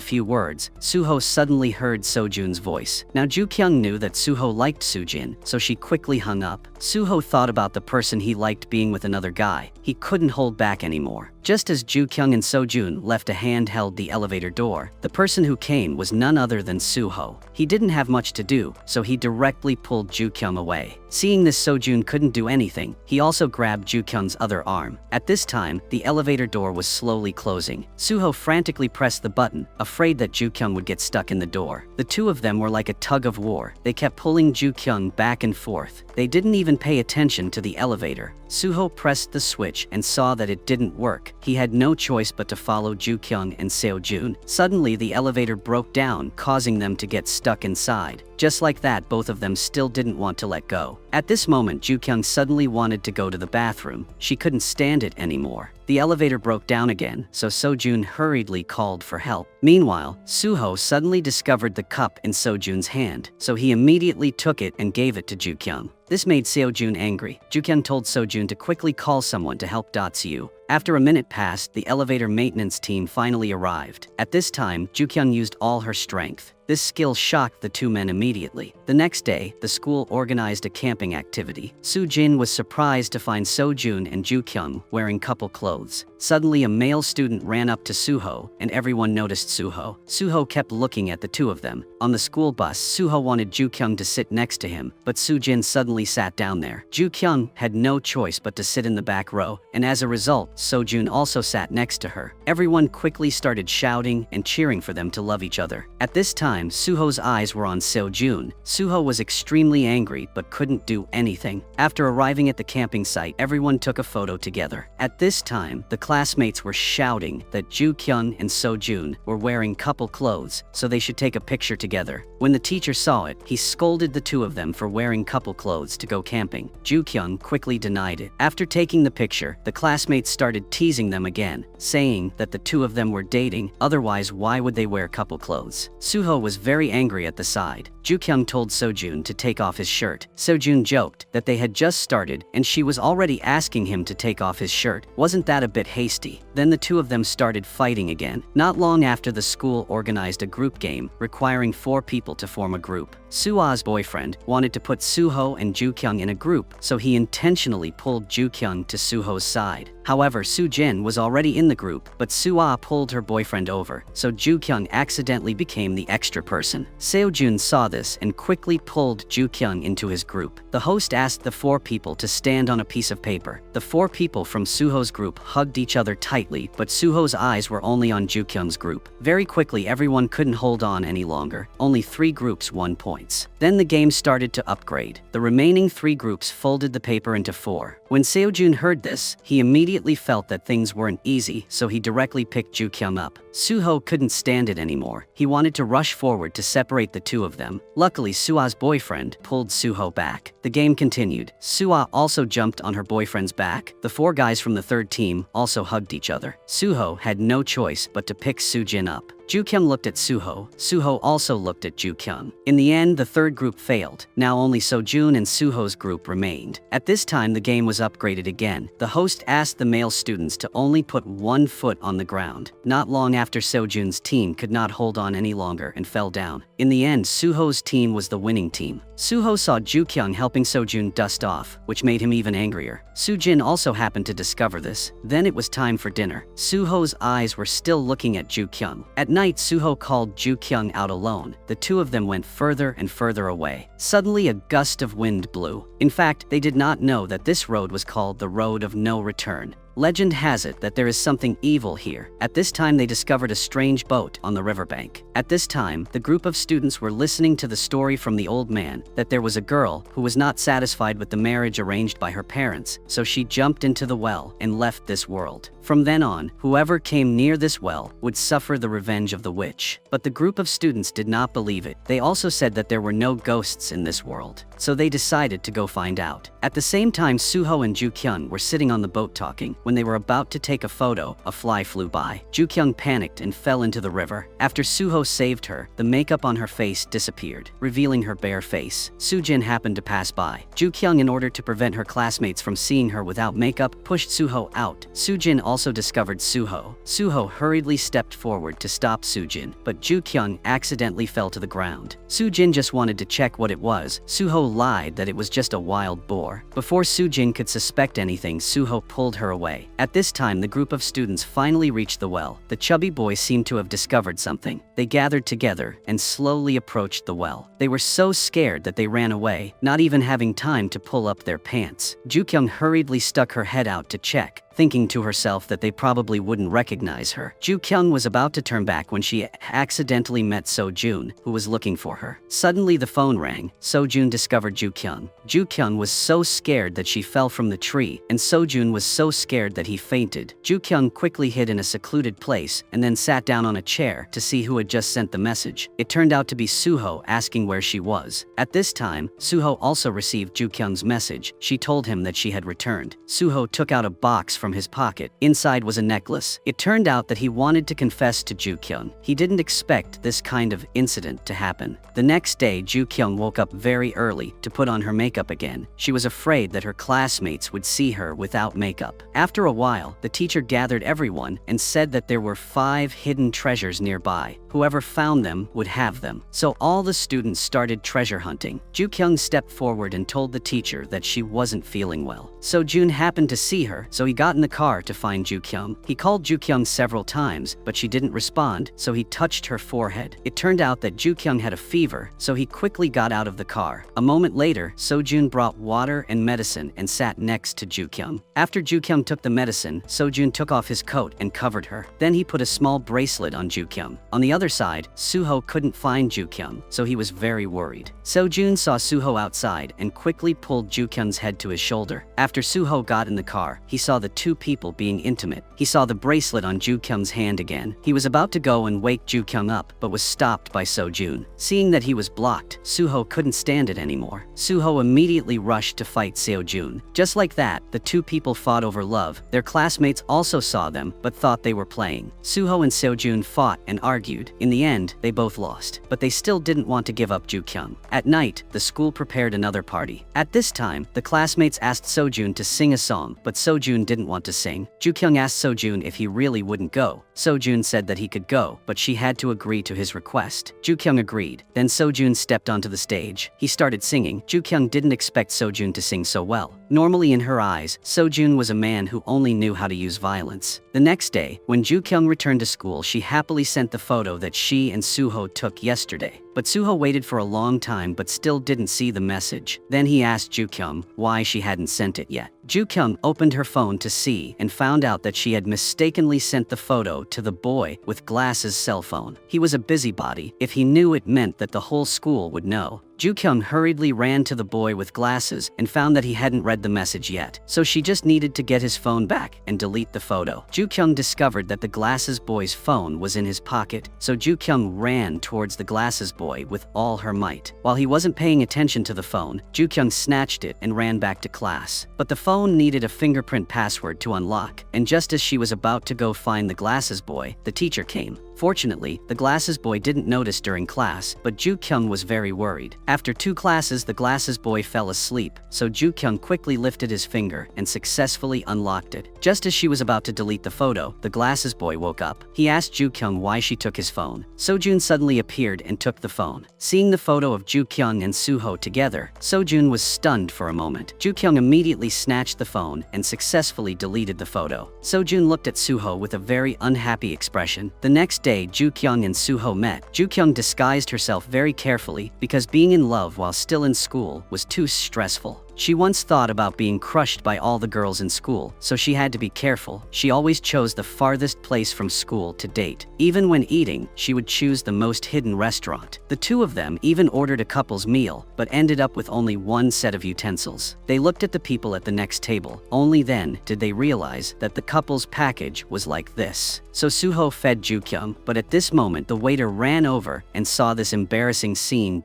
few words, Suho suddenly heard Sojun's voice. Now Ju-kyung knew that Suho liked Sujin, so she quickly hung up. Suho thought about the person he liked being with another guy. He couldn't hold back anymore. Just as Ju-kyung and Sojun left a hand held the elevator door, the person who came was none other than Suho. He didn't have much to do, so he directly pulled Ju-kyung away. Seeing this, Sojun couldn't do anything. He also grabbed Ju-kyung's other arm. At this time, the elevator door was slowly closing. Suho frantically pressed the button, afraid that Ju-kyung would get stuck in the door. The two of them were like a tug of war. They kept pulling Ju-kyung back and forth. They didn't even pay attention to the elevator. Suho pressed the switch and saw that it didn't work. He had no choice but to follow Ju-kyung and Seo-jun. Suddenly, the elevator broke down, causing them to get stuck inside. Just like that, both of them still didn't want to let go. At this moment, Ju-kyung suddenly wanted to go to the bathroom. She couldn't stand it anymore. The elevator broke down again, so Sojun hurriedly called for help. Meanwhile, Suho suddenly discovered the cup in Sojun's hand, so he immediately took it and gave it to Ju-kyung. This made Seo-jun angry. Ju-kyung told Sojun to quickly call someone to help Datsu. After a minute passed, the elevator maintenance team finally arrived. At this time, Ju-kyung used all her strength. This skill shocked the two men immediately. The next day, the school organized a camping activity. Sujin was surprised to find Sojun and Ju-kyung wearing couple clothes. Suddenly, a male student ran up to Suho, and everyone noticed Suho. Suho kept looking at the two of them. On the school bus, Suho wanted Ju-kyung to sit next to him, but Sujin suddenly sat down there. Ju-kyung had no choice but to sit in the back row, and as a result, Sojun also sat next to her. Everyone quickly started shouting and cheering for them to love each other. At this time, Suho's eyes were on Seo-jun. Suho was extremely angry but couldn't do anything. After arriving at the camping site, everyone took a photo together. At this time, the classmates were shouting that Ju-kyung and Seo-jun were wearing couple clothes, so they should take a picture together. When the teacher saw it, he scolded the two of them for wearing couple clothes to go camping. Ju-kyung quickly denied it. After taking the picture, the classmates started teasing them again, saying that the two of them were dating, otherwise why would they wear couple clothes? Suho was very angry at the side. Ju-kyung told Sojun to take off his shirt. Sojun joked that they had just started and she was already asking him to take off his shirt. Wasn't that a bit hasty? Then the two of them started fighting again. Not long after, the school organized a group game requiring 4 people to form a group. Sua's boyfriend wanted to put Suho and Ju-kyung in a group, so he intentionally pulled Ju-kyung to Suho's side. However, Soo-jin was already in the group, but Soo-ah pulled her boyfriend over, so Joo-kyung accidentally became the extra person. Seo-jun saw this and quickly pulled Joo-kyung into his group. The host asked the 4 people to stand on a piece of paper. The 4 people from Suho's group hugged each other tightly, but Suho's eyes were only on Joo-kyung's group. Very quickly, everyone couldn't hold on any longer. Only 3 groups won points. Then the game started to upgrade. The remaining 3 groups folded the paper into 4. When Seo-jun heard this, he immediately felt that things weren't easy, so he directly picked Joo-kyung up. Suho couldn't stand it anymore. He wanted to rush forward to separate the 2 of them. Luckily, Sua's boyfriend pulled Suho back. The game continued. Sua also jumped on her boyfriend's back. The 4 guys from the 3rd team also hugged each other. Suho had no choice but to pick Soo-jin up. Joo-kyung looked at Suho. Suho also looked at Joo-kyung. In the end, the 3rd group failed. Now only Seo-jun and Suho's group remained. At this time, the game was upgraded again. The host asked the male students to only put 1 foot on the ground. Not long after, Seo-jun's team could not hold on any longer and fell down. In the end, Suho's team was the winning team. Suho saw Joo-kyung helping Seo-jun dust off, which made him even angrier. Soo-jin also happened to discover this. Then it was time for dinner. Suho's eyes were still looking at Joo-kyung. At night, Suho called Joo-kyung out alone. The 2 of them went further and further away. Suddenly, a gust of wind blew. In fact, they did not know that this road was called the Road of No Return. Legend has it that there is something evil here. At this time, they discovered a strange boat on the riverbank. At this time, the group of students were listening to the story from the old man that there was a girl who was not satisfied with the marriage arranged by her parents, so she jumped into the well and left this world. From then on, whoever came near this well would suffer the revenge of the witch. But the group of students did not believe it. They also said that there were no ghosts in this world, so they decided to go find out. At the same time, Suho and Joo-kyung were sitting on the boat talking. When they were about to take a photo, a fly flew by. Joo-kyung panicked and fell into the river. After Suho saved her, the makeup on her face disappeared, revealing her bare face. Soo-jin happened to pass by. Joo-kyung, in order to prevent her classmates from seeing her without makeup, pushed Suho out. Soo-jin also discovered Suho. Suho hurriedly stepped forward to stop Soo-jin, but Joo-kyung accidentally fell to the ground. Soo-jin just wanted to check what it was. Suho lied that it was just a wild boar. Before Soo-jin could suspect anything, Suho pulled her away. At this time, the group of students finally reached the well. The chubby boy seemed to have discovered something. They gathered together and slowly approached the well. They were so scared that they ran away, not even having time to pull up their pants. Joo-kyung hurriedly stuck her head out to check, thinking to herself that they probably wouldn't recognize her. Joo-kyung was about to turn back when she accidentally met Seo-jun, who was looking for her. Suddenly the phone rang. Seo-jun discovered Joo-kyung. Joo-kyung was so scared that she fell from the tree, and Seo-jun was so scared that he fainted. Joo-kyung quickly hid in a secluded place and then sat down on a chair to see who had just sent the message. It turned out to be Suho asking where she was. At this time, Suho also received Joo-kyung's message. She told him that she had returned. Suho took out a box from his pocket. Inside was a necklace. It turned out that he wanted to confess to Joo-kyung. He didn't expect this kind of incident to happen. The next day, Joo-kyung woke up very early to put on her makeup again. She was afraid that her classmates would see her without makeup. After a while, the teacher gathered everyone and said that there were 5 hidden treasures nearby. Whoever found them would have them. So all the students started treasure hunting. Joo-kyung stepped forward and told the teacher that she wasn't feeling well. Seo-jun happened to see her, so he got in the car to find Joo-kyung. He called Joo-kyung several times, but she didn't respond, so he touched her forehead. It turned out that Joo-kyung had a fever, so he quickly got out of the car. A moment later, Seo-jun brought water and medicine and sat next to Joo-kyung. After Joo-kyung took the medicine, Seo-jun took off his coat and covered her. Then he put a small bracelet on Joo-kyung. On the other side, Suho couldn't find Joo-kyung, so he was very worried. Seo-jun saw Suho outside and quickly pulled Joo-kyung's head to his shoulder. After Suho got in the car, he saw the 2 people being intimate. He saw the bracelet on Joo-kyung's hand again. He was about to go and wake Joo-kyung up, but was stopped by Seo-jun. Seeing that he was blocked, Suho couldn't stand it anymore. Suho immediately rushed to fight Seo-jun. Just like that, the 2 people fought over love. Their classmates also saw them, but thought they were playing. Suho and Seo-jun fought and argued. In the end, they both lost, but they still didn't want to give up Joo-kyung. At night, the school prepared another party. At this time, the classmates asked Seo-jun to sing a song, but Seo-jun didn't want to sing. Joo-kyung asked Seo-jun if he really wouldn't go. Seo-jun said that he could go, but she had to agree to his request. Joo-kyung agreed. Then Seo-jun stepped onto the stage. He started singing. Joo-kyung didn't expect Seo-jun to sing so well. Normally in her eyes, Sojun was a man who only knew how to use violence. The next day, when Ju-kyung returned to school, she happily sent the photo that she and Suho took yesterday. But Suho waited for a long time but still didn't see the message. Then he asked Ju-kyung why she hadn't sent it yet. Ju-kyung opened her phone to see and found out that she had mistakenly sent the photo to the boy with glasses' cell phone. He was a busybody. If he knew, it meant that the whole school would know. Ju-kyung hurriedly ran to the boy with glasses and found that he hadn't read the message yet, so she just needed to get his phone back and delete the photo. Ju-kyung discovered that the glasses boy's phone was in his pocket, so Ju-kyung ran towards the glasses boy with all her might. While he wasn't paying attention to the phone, Ju-kyung snatched it and ran back to class. But the phone needed a fingerprint password to unlock, and just as she was about to go find the glasses boy, the teacher came. Fortunately, the glasses boy didn't notice during class, but Ju-kyung was very worried. After 2 classes, the glasses boy fell asleep, so Ju-kyung quickly lifted his finger and successfully unlocked it. Just as she was about to delete the photo, the glasses boy woke up. He asked Ju-kyung why she took his phone. Sojun suddenly appeared and took the phone. Seeing the photo of Ju-kyung and Suho together, Sojun was stunned for a moment. Ju-kyung immediately snatched the phone and successfully deleted the photo. Sojun looked at Suho with a very unhappy expression. The next day, Ju-kyung and Suho met. Ju-kyung disguised herself very carefully because being in love while still in school was too stressful. She once thought about being crushed by all the girls in school, so she had to be careful. She always chose the farthest place from school to date. Even when eating, she would choose the most hidden restaurant. The two of them even ordered a couple's meal, but ended up with only one set of utensils. They looked at the people at the next table. Only then did they realize that the couple's package was like this. So Suho fed Ju-kyung, but at this moment the waiter ran over and saw this embarrassing scene.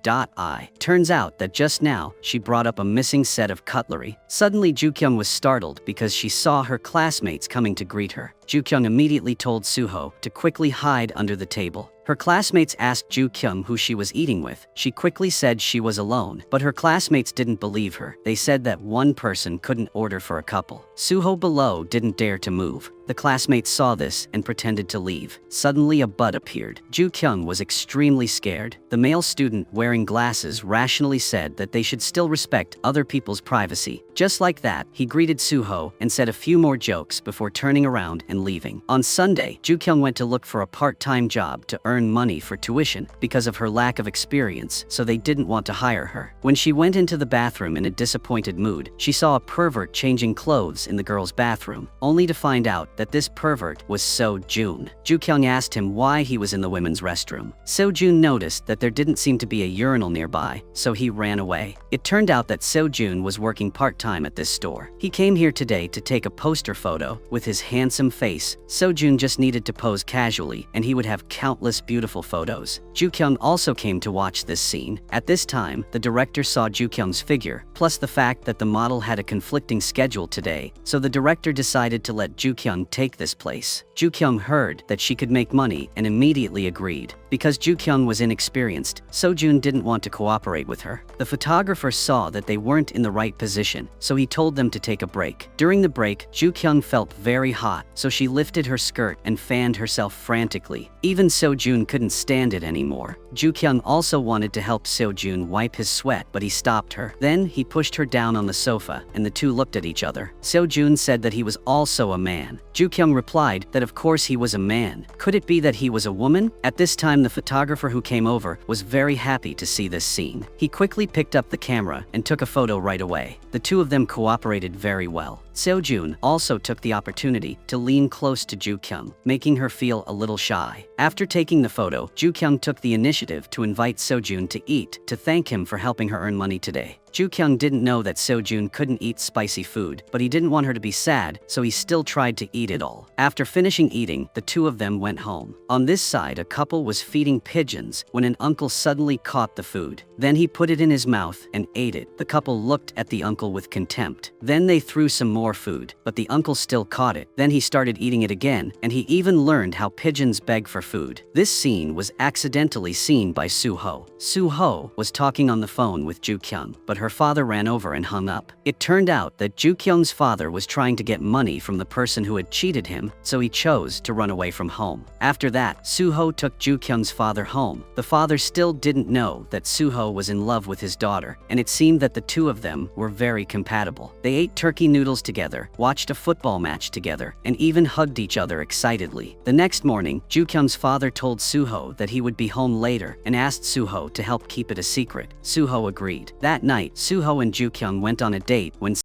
Turns out that just now, she brought up a missing set of cutlery. Suddenly, Ju-kyung was startled because she saw her classmates coming to greet her. Ju-kyung immediately told Suho to quickly hide under the table. Her classmates asked Ju-kyung who she was eating with. She quickly said she was alone, but her classmates didn't believe her. They said that one person couldn't order for a couple. Suho below didn't dare to move. The classmates saw this and pretended to leave. Suddenly a butt appeared. Ju-kyung was extremely scared. The male student wearing glasses rationally said that they should still respect other people's privacy. Just like that, he greeted Suho and said a few more jokes before turning around and leaving. On Sunday, Ju-kyung went to look for a part-time job to earn money for tuition because of her lack of experience, so they didn't want to hire her. When she went into the bathroom in a disappointed mood, she saw a pervert changing clothes in the girls' bathroom, only to find out that this pervert was Sojun. Ju-kyung asked him why he was in the women's restroom. Sojun noticed that there didn't seem to be a urinal nearby, so he ran away. It turned out that Sojun was working part-time at this store. He came here today to take a poster photo with his handsome face. Sojun just needed to pose casually, and he would have countless beautiful photos. Ju-kyung also came to watch this scene. At this time, the director saw Ju-kyung's figure, plus the fact that the model had a conflicting schedule today, so the director decided to let Ju-kyung take this place. Ju-kyung heard that she could make money and immediately agreed. Because Ju-kyung was inexperienced, Sojun didn't want to cooperate with her. The photographer saw that they weren't in the right position, so he told them to take a break. During the break, Ju-kyung felt very hot, so she lifted her skirt and fanned herself frantically. Even Sojun couldn't stand it anymore. Ju-kyung also wanted to help Sojun wipe his sweat, but he stopped her. Then he pushed her down on the sofa, and the two looked at each other. Sojun said that he was also a man. Ju-kyung replied that of course he was a man. Could it be that he was a woman? At this time, the photographer who came over was very happy to see this scene. He quickly picked up the camera and took a photo right away. The two of them cooperated very well. Sojun also took the opportunity to lean close to Ju-kyung, making her feel a little shy. After taking the photo, Ju-kyung took the initiative to invite Sojun to eat to thank him for helping her earn money today. Ju-kyung didn't know that Sojun couldn't eat spicy food, but he didn't want her to be sad, so he still tried to eat it all. After finishing eating, the two of them went home. On this side, a couple was feeding pigeons when an uncle suddenly caught the food. Then he put it in his mouth and ate it. The couple looked at the uncle with contempt. Then they threw some more more food, but the uncle still caught it. Then he started eating it again, and he even learned how pigeons beg for food. This scene was accidentally seen by Soo-ho. Soo-ho was talking on the phone with Joo-kyung, but her father ran over and hung up. It turned out that Joo-kyung's father was trying to get money from the person who had cheated him, so he chose to run away from home. After that, Soo-ho took Joo-kyung's father home. The father still didn't know that Soo-ho was in love with his daughter, and it seemed that the two of them were very compatible. They ate turkey noodles together, watched a football match together, and even hugged each other excitedly. The next morning, Joo-kyung's father told Soo-ho that he would be home later and asked Soo-ho to help keep it a secret. Soo-ho agreed. That night, Soo-ho and Joo-kyung went on a date when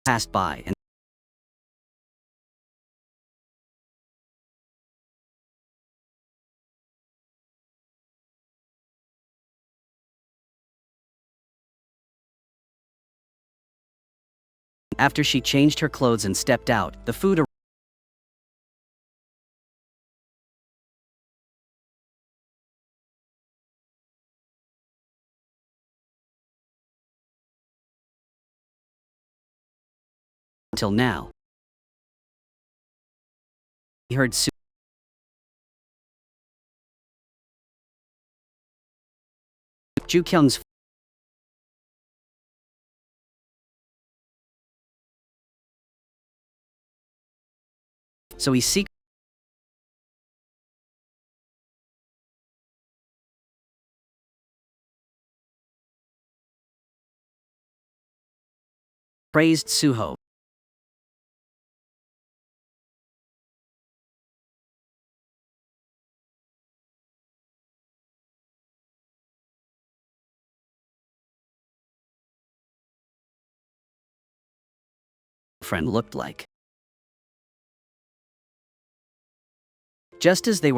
passed by and after she changed her clothes and stepped out, the food until now. He heard Joo-kyung's so he secretly praised Soo-ho. Friend looked like. Just as they were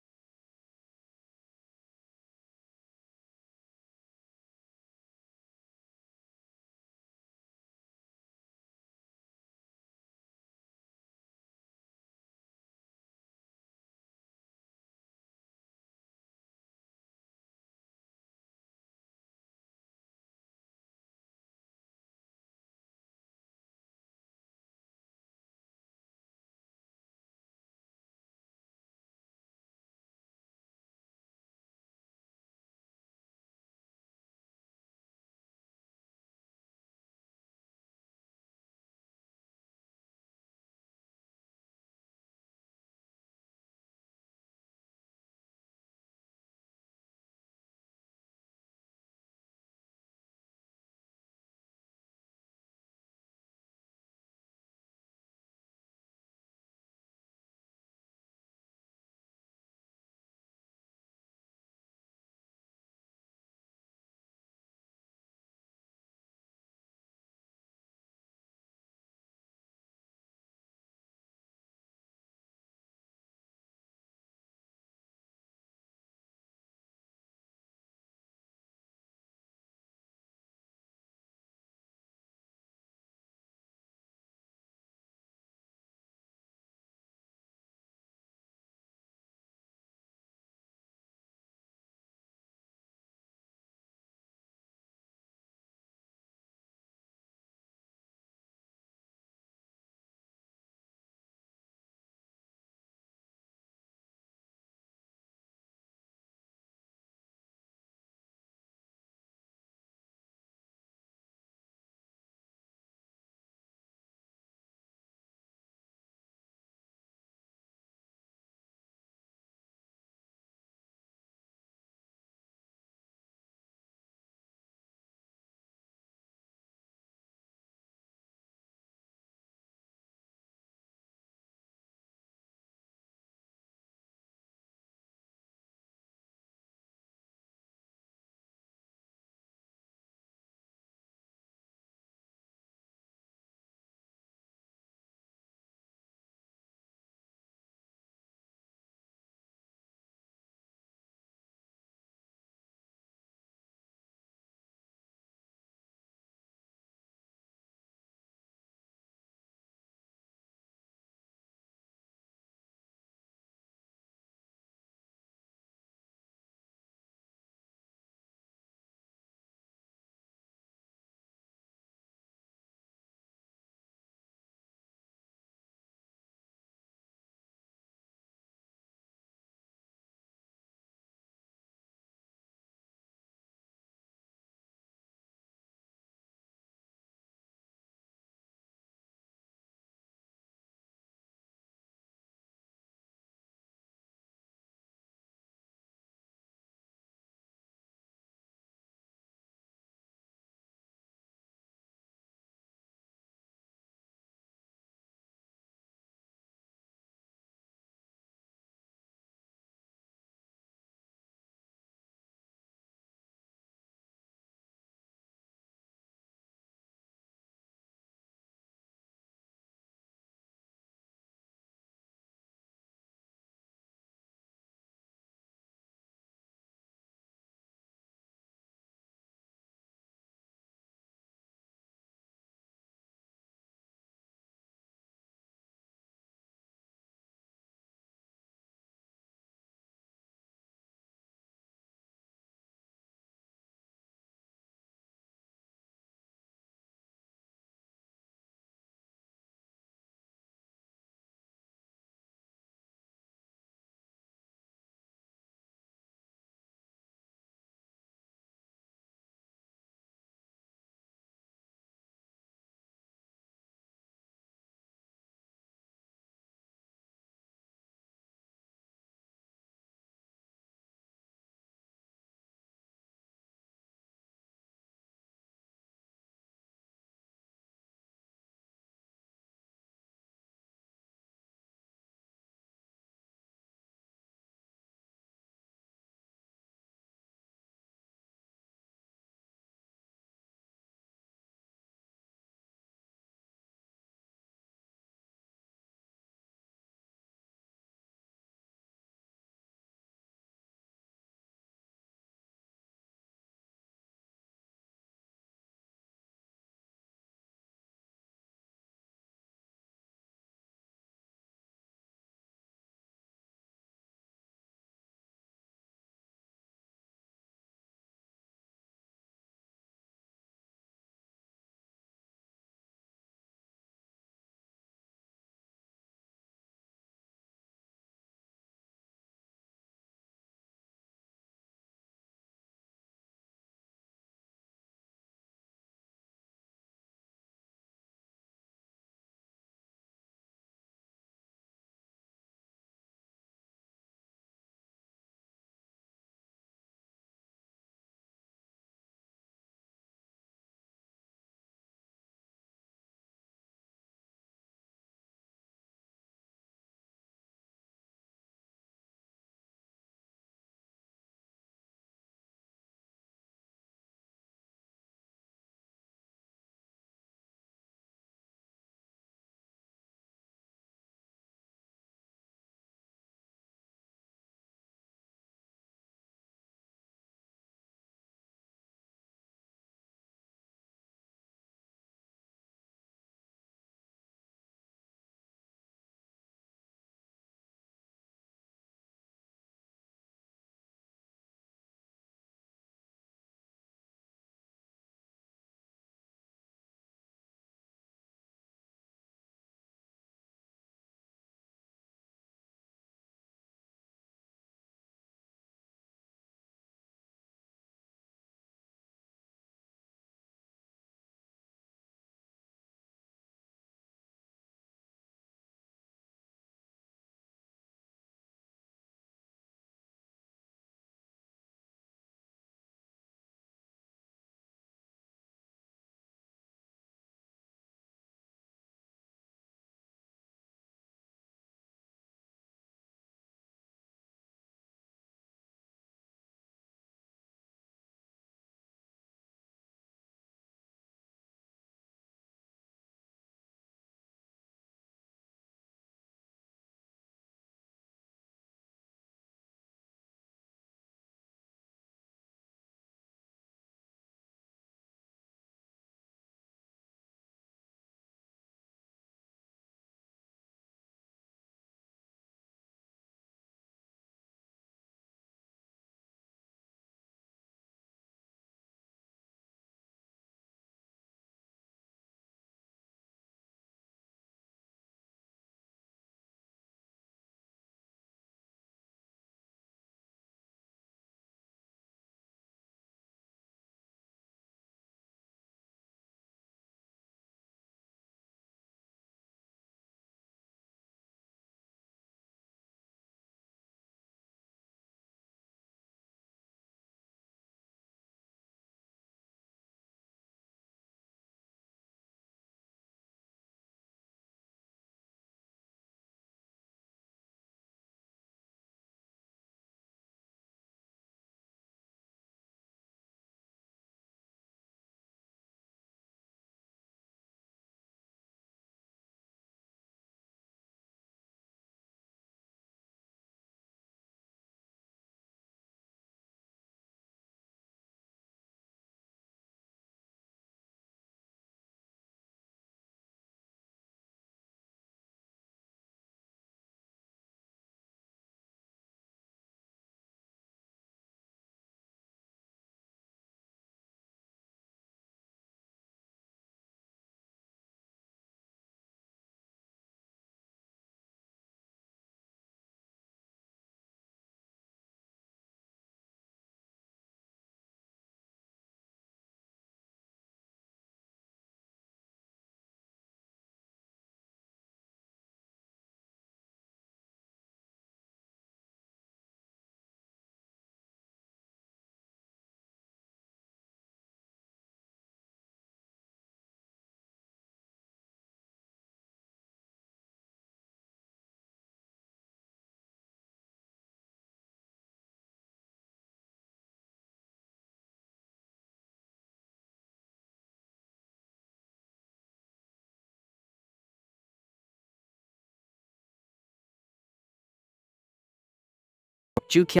Ju Kyung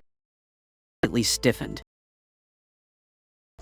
slightly stiffened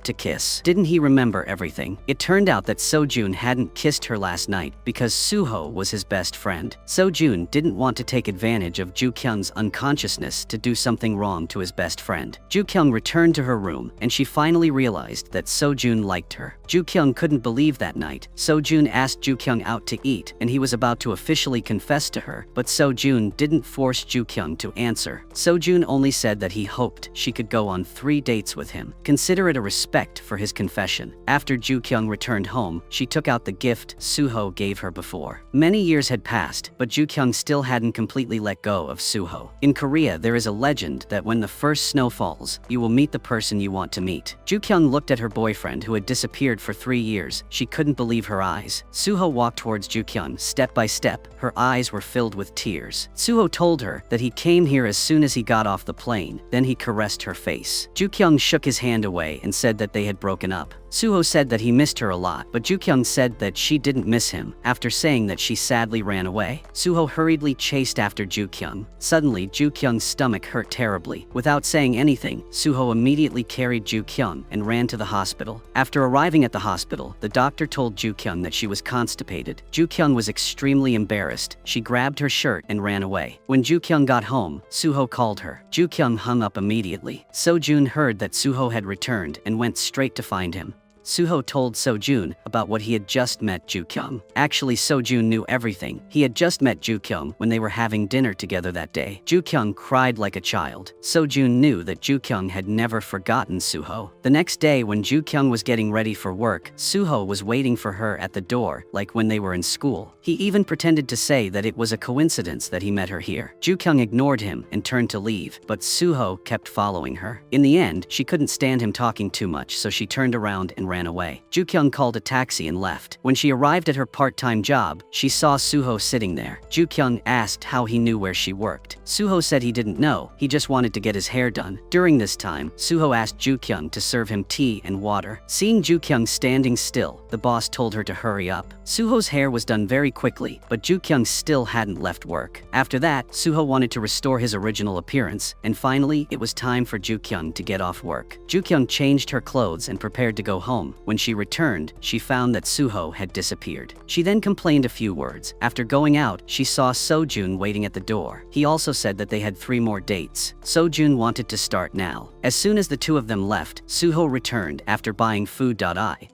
to kiss. Didn't he remember everything? It turned out that Seo-jun hadn't kissed her last night because Suho was his best friend. Seo-jun didn't want to take advantage of Ju Kyung's unconsciousness to do something wrong to his best friend. Ju Kyung returned to her room and she finally realized that Seo-jun liked her. Ju Kyung couldn't believe that night. Seo-jun asked Ju Kyung out to eat and he was about to officially confess to her, but Seo-jun didn't force Ju Kyung to answer. Seo-jun only said that he hoped she could go on 3 dates with him. Consider it a respect for his confession. After Ju Kyung returned home, she took out the gift Suho gave her before. Many years had passed, but Ju Kyung still hadn't completely let go of Suho. In Korea, there is a legend that when the first snow falls, you will meet the person you want to meet. Ju Kyung looked at her boyfriend who had disappeared for 3 years. She couldn't believe her eyes. Suho walked towards Ju Kyung step by step. Her eyes were filled with tears. Suho told her that he came here as soon as he got off the plane. Then he caressed her face. Ju Kyung shook his hand away and said that they had broken up. Suho said that he missed her a lot, but Ju Kyung said that she didn't miss him, after saying that she sadly ran away. Suho hurriedly chased after Ju Kyung. Suddenly, Ju Kyung's stomach hurt terribly. Without saying anything, Suho immediately carried Ju Kyung and ran to the hospital. After arriving at the hospital, the doctor told Ju Kyung that she was constipated. Ju Kyung was extremely embarrassed. She grabbed her shirt and ran away. When Ju Kyung got home, Suho called her. Ju Kyung hung up immediately. Seo-jun heard that Suho had returned and went straight to find him. Suho told Seo-jun about what he had just met Ju Kyung. Actually, Seo-jun knew everything. He had just met Ju Kyung when they were having dinner together that day. Ju Kyung cried like a child. Seo-jun knew that Ju Kyung had never forgotten Suho. The next day, when Ju Kyung was getting ready for work, Suho was waiting for her at the door, like when they were in school. He even pretended to say that it was a coincidence that he met her here. Ju Kyung ignored him and turned to leave, but Suho kept following her. In the end, she couldn't stand him talking too much, so she turned around and ran away. Ju Kyung called a taxi and left. When she arrived at her part-time job, she saw Suho sitting there. Ju Kyung asked how he knew where she worked. Suho said he didn't know, he just wanted to get his hair done. During this time, Suho asked Ju Kyung to serve him tea and water. Seeing Ju Kyung standing still, the boss told her to hurry up. Suho's hair was done very quickly, but Ju Kyung still hadn't left work. After that, Suho wanted to restore his original appearance, and finally, it was time for Ju Kyung to get off work. Ju Kyung changed her clothes and prepared to go home. When she returned, she found that Suho had disappeared. She then complained a few words. After going out, she saw Seo-jun waiting at the door. He also said that they had 3 more dates. Seo-jun wanted to start now. As soon as the two of them left, Suho returned after buying food.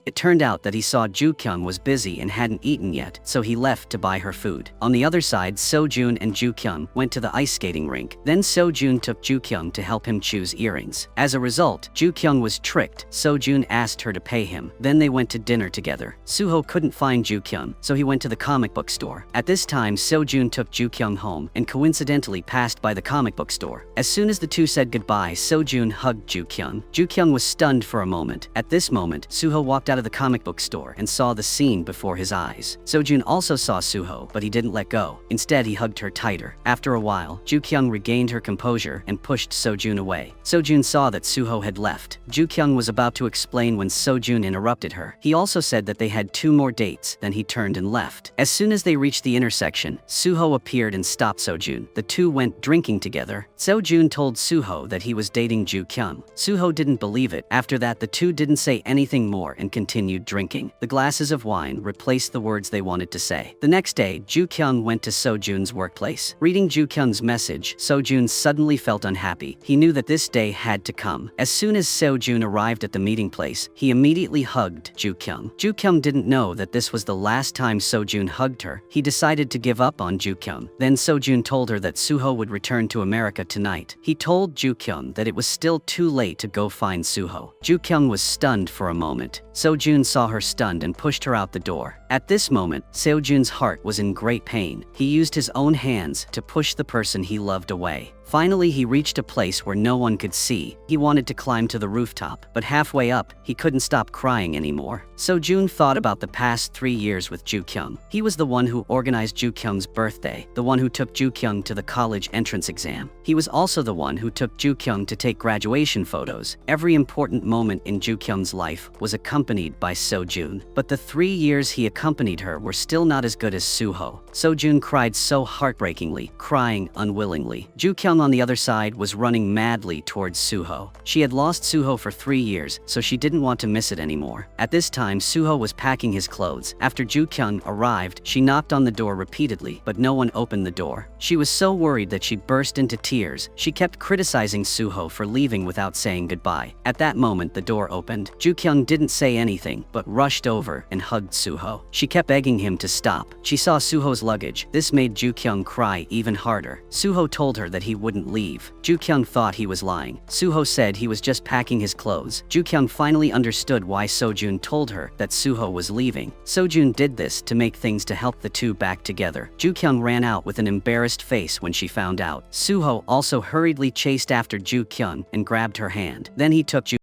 It turned out that he saw Ju Kyung was busy and hadn't eaten yet, so he left to buy her food. On the other side, Seo-jun and Ju Kyung went to the ice skating rink. Then Seo-jun took Ju Kyung to help him choose earrings. As a result, Ju Kyung was tricked. Seo-jun asked her to pay him. Then they went to dinner together. Suho couldn't find Ju Kyung, so he went to the comic book store. At this time, Seo-jun took Ju Kyung home and coincidentally passed by the comic book store. As soon as the two said goodbye, Seo-jun hugged Ju Kyung. Ju Kyung was stunned for a moment. At this moment, Suho walked out of the comic book store and saw the scene before his eyes. Seo-jun also saw Suho, but he didn't let go. Instead, he hugged her tighter. After a while, Ju Kyung regained her composure and pushed Seo-jun away. Seo-jun saw that Suho had left. Ju Kyung was about to explain when Seo-jun interrupted her. He also said that they had 2 more dates, then he turned and left. As soon as they reached the intersection, Suho appeared and stopped Seo-jun. The two went drinking together. Seo-jun told Suho that he was dating Ju Kyung. Suho didn't believe it. After that, the two didn't say anything more and continued drinking. The glasses of wine replaced the words they wanted to say. The next day, Ju Kyung went to Seo-jun's workplace. Reading Ju Kyung's message, Seo-jun suddenly felt unhappy. He knew that this day had to come. As soon as Seo-jun arrived at the meeting place, he immediately hugged Ju Kyung. Ju Kyung didn't know that this was the last time Seo-jun hugged her. He decided to give up on Ju Kyung. Then Seo-jun told her that Suho would return to America tonight. He told Ju Kyung that it was still too late to go find Suho. Ju Kyung was stunned for a moment. Seo-jun saw her stunned and pushed her out the door. At this moment, Seo-jun's heart was in great pain. He used his own hands to push the person he loved away. Finally, he reached a place where no one could see. He wanted to climb to the rooftop, but halfway up, he couldn't stop crying anymore. Seo-jun thought about the past 3 years with Ju Kyung. He was the one who organized Ju Kyung's birthday, the one who took Ju Kyung to the college entrance exam. He was also the one who took Ju Kyung to take graduation photos. Every important moment in Ju Kyung's life was accompanied by Seo-jun. But the 3 years he accompanied her were still not as good as Suho. Seo-jun cried so heartbreakingly, crying unwillingly. Ju Kyung Kyung on the other side was running madly towards Suho. She had lost Suho for 3 years, so she didn't want to miss it anymore. At this time, Suho was packing his clothes. After Ju Kyung arrived, she knocked on the door repeatedly, but no one opened the door. She was so worried that she burst into tears. She kept criticizing Suho for leaving without saying goodbye. At that moment, the door opened. Ju Kyung didn't say anything, but rushed over and hugged Suho. She kept begging him to stop. She saw Suho's luggage. This made Ju Kyung cry even harder. Suho told her that he wouldn't leave. Ju Kyung thought he was lying. Suho said he was just packing his clothes. Ju Kyung finally understood why Sojun told her that Suho was leaving. Sojun did this to make things to help the two back together. Ju Kyung ran out with an embarrassed face when she found out. Suho also hurriedly chased after Ju Kyung and grabbed her hand. Then he took Ju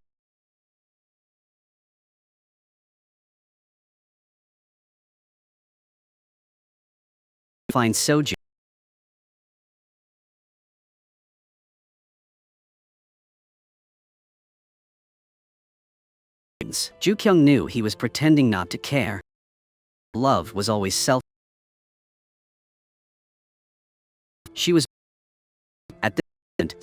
find Sojun. Ju Kyung knew he was pretending not to care. Love was always self. She was at this moment,